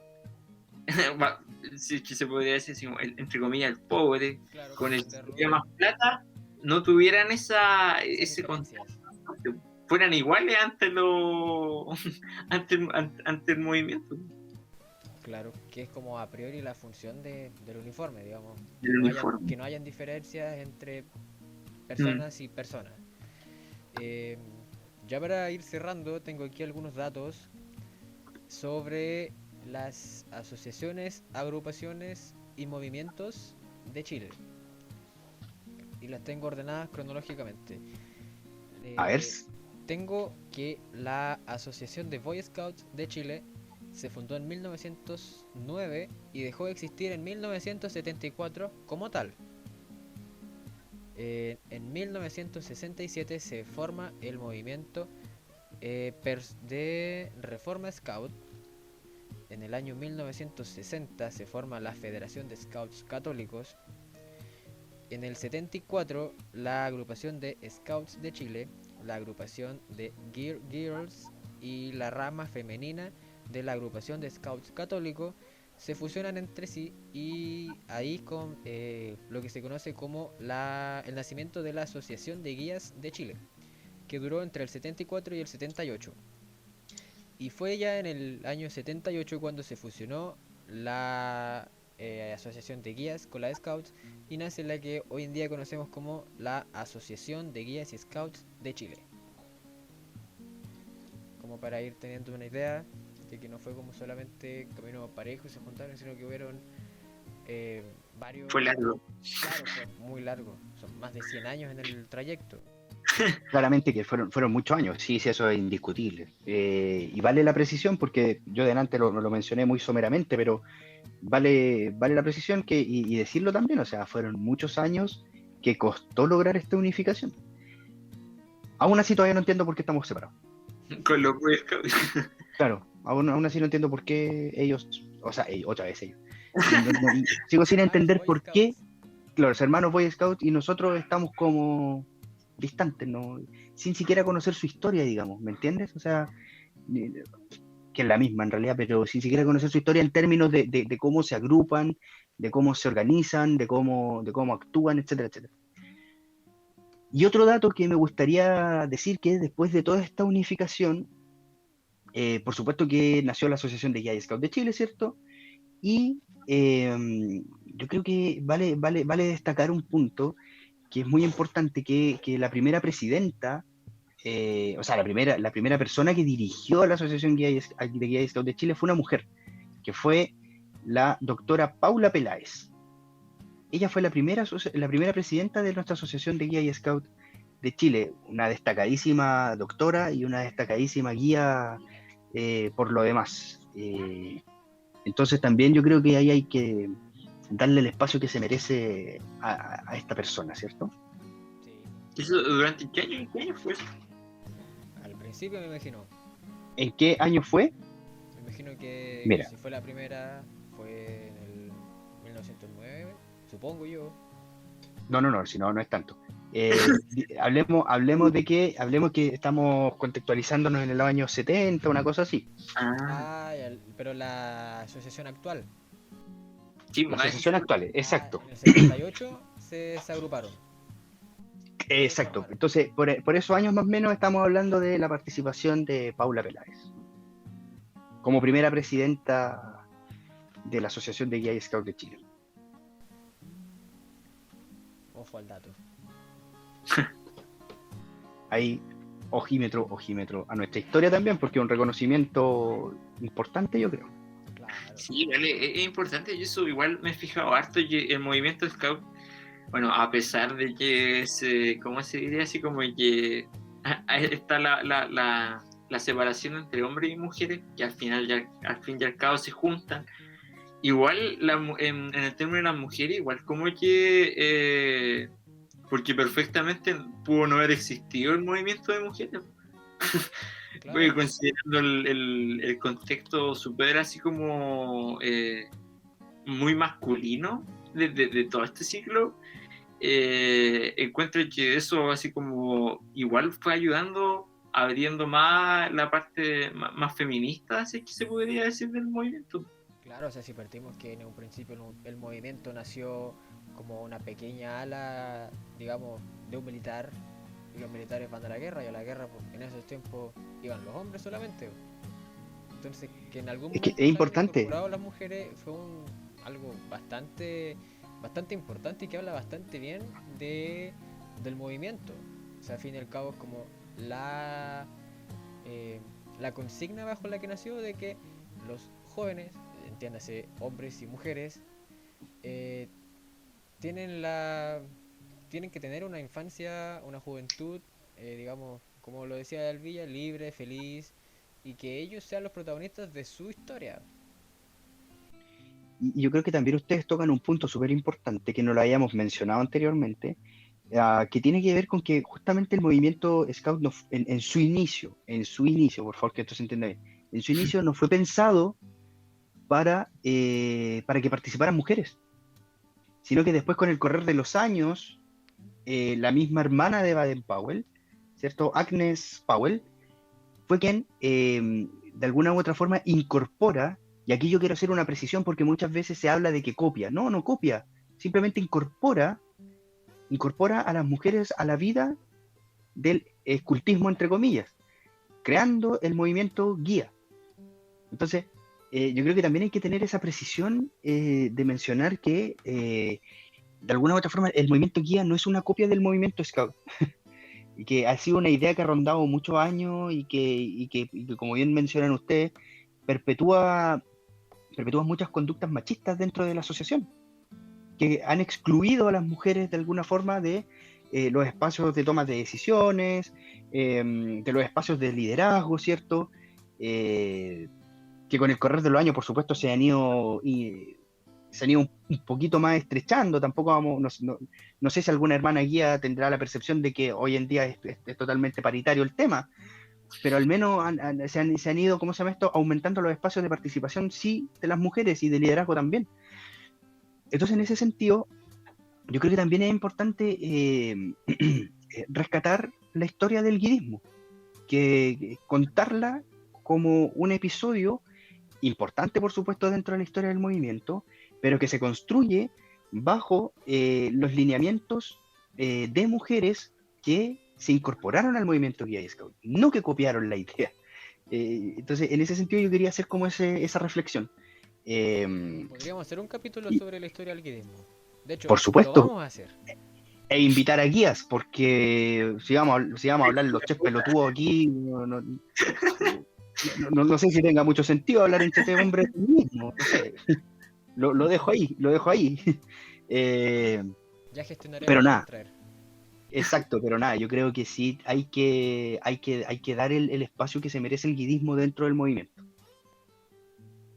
si se podría decir así, entre comillas, el pobre, Claro, con el que entenderlo. tenía más plata, no tuvieran ese contacto, fueran iguales ante el movimiento. Claro, que es como a priori la función del uniforme, digamos. El uniforme. Que no hayan diferencias entre personas y personas. Ya para ir cerrando, tengo aquí algunos datos sobre las asociaciones, agrupaciones y movimientos de Chile. Y las tengo ordenadas cronológicamente. A ver. Tengo que la Asociación de Boy Scouts de Chile se fundó en 1909 y dejó de existir en 1974 como tal. En 1967 se forma el movimiento de Reforma Scout. En el año 1960 se forma la Federación de Scouts Católicos. En el 74 la agrupación de Scouts de Chile, la agrupación de Girls y la rama femenina de la agrupación de Scouts Católicos se fusionan entre sí y ahí con lo que se conoce como el nacimiento de la Asociación de Guías de Chile, que duró entre el 74 y el 78. Y fue ya en el año 78 cuando se fusionó la Asociación de Guías con la Scouts y nace la que hoy en día conocemos como la Asociación de Guías y Scouts de Chile. Como para ir teniendo una idea de que no fue como solamente camino parejo y se juntaron, sino que hubieron varios... Fue largo. Claro, fue muy largo. Son más de 100 años en el trayecto. Claramente que fueron muchos años, sí, eso es indiscutible. Y vale la precisión, porque yo delante lo mencioné muy someramente, pero vale la precisión y decirlo también, o sea, fueron muchos años que costó lograr esta unificación. Aún así todavía no entiendo por qué estamos separados. Con los Boy Scouts. Claro, aún así no entiendo por qué ellos, o sea, otra vez ellos. Sigo sin entender por qué, claro, los hermanos Boy Scouts y nosotros estamos como distantes, ¿no? Sin siquiera conocer su historia, digamos, ¿me entiendes? O sea, que es la misma en realidad, pero sin siquiera conocer su historia en términos de cómo se agrupan, de cómo se organizan, de cómo actúan, etcétera, etcétera. Y otro dato que me gustaría decir que después de toda esta unificación, por supuesto que nació la Asociación de Guía y Scout de Chile, ¿cierto? Y yo creo que vale destacar un punto que es muy importante, que la primera presidenta, o sea, la primera persona que dirigió la Asociación de Guía y Scout de Chile fue una mujer, que fue la doctora Paula Peláez. Ella fue la primera presidenta de nuestra Asociación de Guía y Scout de Chile, una destacadísima doctora y una destacadísima guía por lo demás. Entonces también yo creo que ahí hay que darle el espacio que se merece a esta persona, ¿cierto? Sí. ¿Eso durante qué año fue eso? Al principio me imagino. ¿En qué año fue? Me imagino que Mira. si fue la primera, fue en el 1909, supongo yo. No, si no es tanto. Hablemos que estamos contextualizándonos en el año 70, una cosa así. Pero la asociación actual. Sí, La asociación actual, exacto. En el 78 se agruparon. Exacto. Entonces, por esos años más o menos estamos hablando de la participación de Paula Peláez como primera presidenta de la Asociación de Guía y Scout de Chile. Ojo al dato. Ahí, ojímetro a nuestra historia también, porque es un reconocimiento importante, yo creo. Claro. Sí, vale, es importante. Yo eso igual me he fijado harto que el movimiento Scout, bueno, a pesar de que ¿cómo se diría? Así como que está la separación entre hombres y mujeres, que al fin y al cabo se juntan. Igual en el término de las mujeres, igual como que porque perfectamente pudo no haber existido el movimiento de mujeres. Claro. Considerando el contexto súper así como muy masculino de todo este ciclo, encuentro que eso así como igual fue ayudando, abriendo más la parte más feminista, así que se podría decir, del movimiento. Claro, o sea, si partimos que en un principio el movimiento nació como una pequeña ala, digamos, de un militar, y los militares van a la guerra, y a la guerra pues, en esos tiempos iban los hombres solamente. Entonces, que en algún momento es importante. incorporado las mujeres fue algo bastante importante y que habla bastante bien del movimiento. O sea, al fin y al cabo es como la consigna bajo la que nació de que los jóvenes, entiéndase hombres y mujeres, tienen que tener una infancia, una juventud, digamos, como lo decía Elvilla, libre, feliz, y que ellos sean los protagonistas de su historia. Y yo creo que también ustedes tocan un punto súper importante que no lo habíamos mencionado anteriormente, que tiene que ver con que justamente el movimiento Scout en su inicio, por favor que esto se entienda bien, en su inicio no fue pensado para que participaran mujeres, sino que después, con el correr de los años, la misma hermana de Baden-Powell, ¿cierto? Agnes Powell, fue quien de alguna u otra forma incorpora, y aquí yo quiero hacer una precisión porque muchas veces se habla de que copia. No copia, simplemente incorpora a las mujeres a la vida del escultismo, entre comillas, creando el movimiento guía. Entonces, yo creo que también hay que tener esa precisión de mencionar que de alguna u otra forma el movimiento guía no es una copia del movimiento Scout. Y que ha sido una idea que ha rondado muchos años y que como bien mencionan ustedes, perpetúa muchas conductas machistas dentro de la asociación, que han excluido a las mujeres de alguna forma de los espacios de toma de decisiones, de los espacios de liderazgo, ¿cierto? Que con el correr de los años, por supuesto, se han ido un poquito más estrechando. Tampoco no sé si alguna hermana guía tendrá la percepción de que hoy en día es totalmente paritario el tema, pero al menos se han ido, ¿cómo se llama esto? Aumentando los espacios de participación, sí, de las mujeres y de liderazgo también. Entonces, en ese sentido, yo creo que también es importante rescatar la historia del guidismo, que contarla como un episodio importante, por supuesto, dentro de la historia del movimiento, pero que se construye bajo los lineamientos de mujeres que se incorporaron al movimiento Guía y Scout, no que copiaron la idea. Entonces, en ese sentido, yo quería hacer como esa reflexión. Podríamos hacer un capítulo Y, sobre la historia del guidismo. De hecho, por lo supuesto, vamos a hacer. e invitar a guías, porque si vamos a hablar los tres pelotudos aquí, no sé si tenga mucho sentido hablar entre tres hombres mismo, no sé. Lo dejo ahí, lo dejo ahí. Ya gestionaremos Pero quién nada, traer. exacto, pero nada, yo creo que sí hay que dar el espacio que se merece el guidismo dentro del movimiento.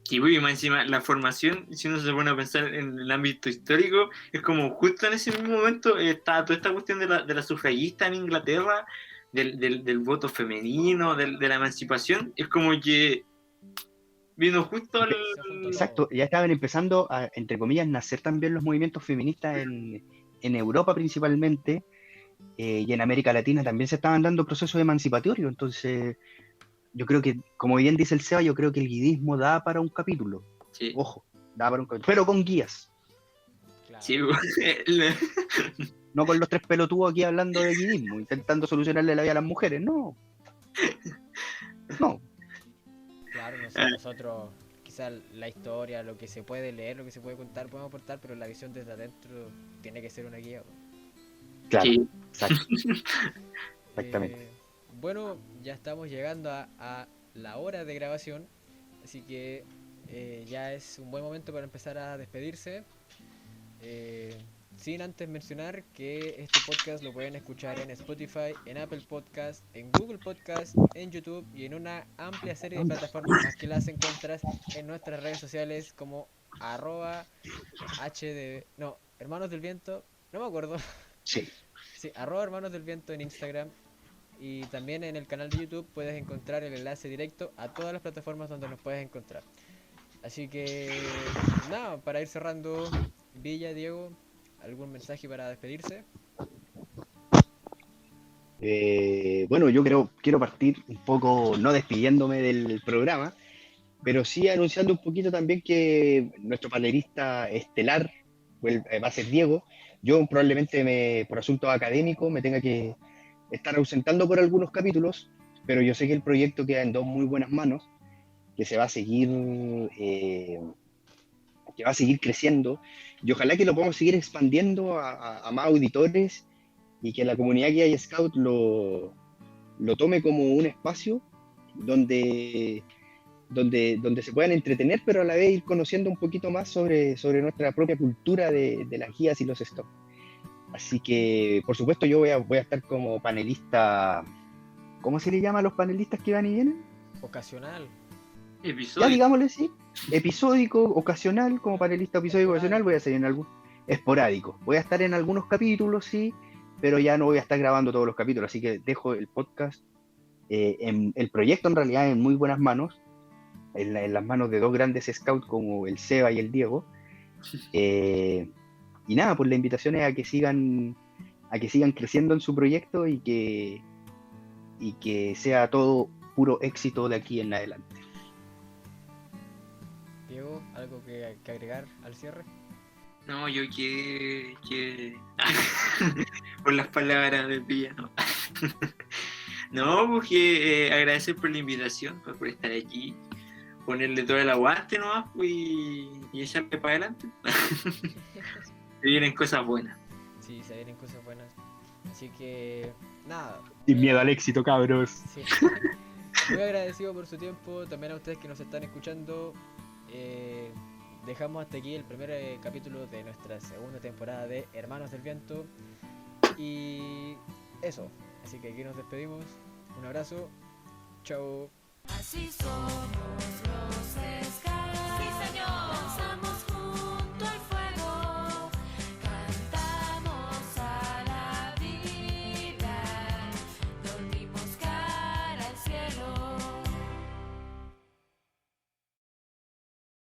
Y muy más encima, la formación, si uno se pone a pensar en el ámbito histórico, es como justo en ese mismo momento está toda esta cuestión de la sufragista en Inglaterra, del voto femenino, de la emancipación, es como que vino justo al... Se juntó todo. Exacto, ya estaban empezando a, entre comillas, nacer también los movimientos feministas en Europa principalmente, y en América Latina también se estaban dando procesos emancipatorios, entonces yo creo que, como bien dice el Seba, yo creo que el guidismo da para un capítulo, Sí, ojo, da para un capítulo, pero con guías, Claro. sí, no con los tres pelotudos aquí hablando de guidismo, intentando solucionarle la vida a las mujeres, no, no, Claro, no sé, nosotros quizás la historia, lo que se puede leer, lo que se puede contar, podemos aportar, pero la visión desde adentro tiene que ser una guía. claro, sí. exacto, exactamente. Bueno, ya estamos llegando a la hora de grabación, así que ya es un buen momento para empezar a despedirse. Sin antes mencionar que este podcast lo pueden escuchar en Spotify, en Apple Podcast, en Google Podcast, en YouTube y en una amplia serie de plataformas más que las encuentras en nuestras redes sociales como arroba HD, no, Hermanos del Viento, no me acuerdo, Sí. sí, arroba Hermanos del Viento en Instagram. Y también en el canal de YouTube puedes encontrar el enlace directo a todas las plataformas donde nos puedes encontrar. Así que, nada, para ir cerrando, Villa, Diego, ¿algún mensaje para despedirse? Bueno, yo quiero partir un poco, no despidiéndome del programa, pero sí anunciando un poquito también que nuestro panelista estelar va a ser Diego. Yo probablemente por asuntos académicos me tenga que estar ausentando por algunos capítulos, pero yo sé que el proyecto queda en dos muy buenas manos, que se va a seguir, que va a seguir creciendo, y ojalá que lo podamos seguir expandiendo a más auditores y que la comunidad Guía y Scout lo tome como un espacio donde se puedan entretener, pero a la vez ir conociendo un poquito más sobre nuestra propia cultura de las guías y los scouts. Así que, por supuesto, yo voy a estar como panelista. ¿Cómo se le llama a los panelistas que van y vienen? Ocasional. Ya Episodio. digámosle, sí. Episódico, ocasional, como panelista episódico ocasional, voy a ser en algún. Esporádico. Voy a estar en algunos capítulos, sí, pero ya no voy a estar grabando todos los capítulos, así que dejo el podcast, el proyecto en realidad en muy buenas manos, en las manos de dos grandes scouts como el Seba y el Diego. Y nada, pues la invitación es a que sigan creciendo en su proyecto y que sea todo puro éxito de aquí en adelante. Diego, ¿algo que agregar al cierre? No, yo por las palabras de Pilla, no. No, porque agradecer por la invitación, por estar aquí, ponerle todo el aguante nomás y echarle para adelante. Se vienen cosas buenas. Sí, se vienen cosas buenas. Así que, nada. Sin miedo al éxito, cabros. Sí. Muy agradecido por su tiempo, también a ustedes que nos están escuchando. Dejamos hasta aquí el primer capítulo de nuestra segunda temporada de Hermanos del Viento. Y eso, así que aquí nos despedimos. Un abrazo. Chao. Así somos.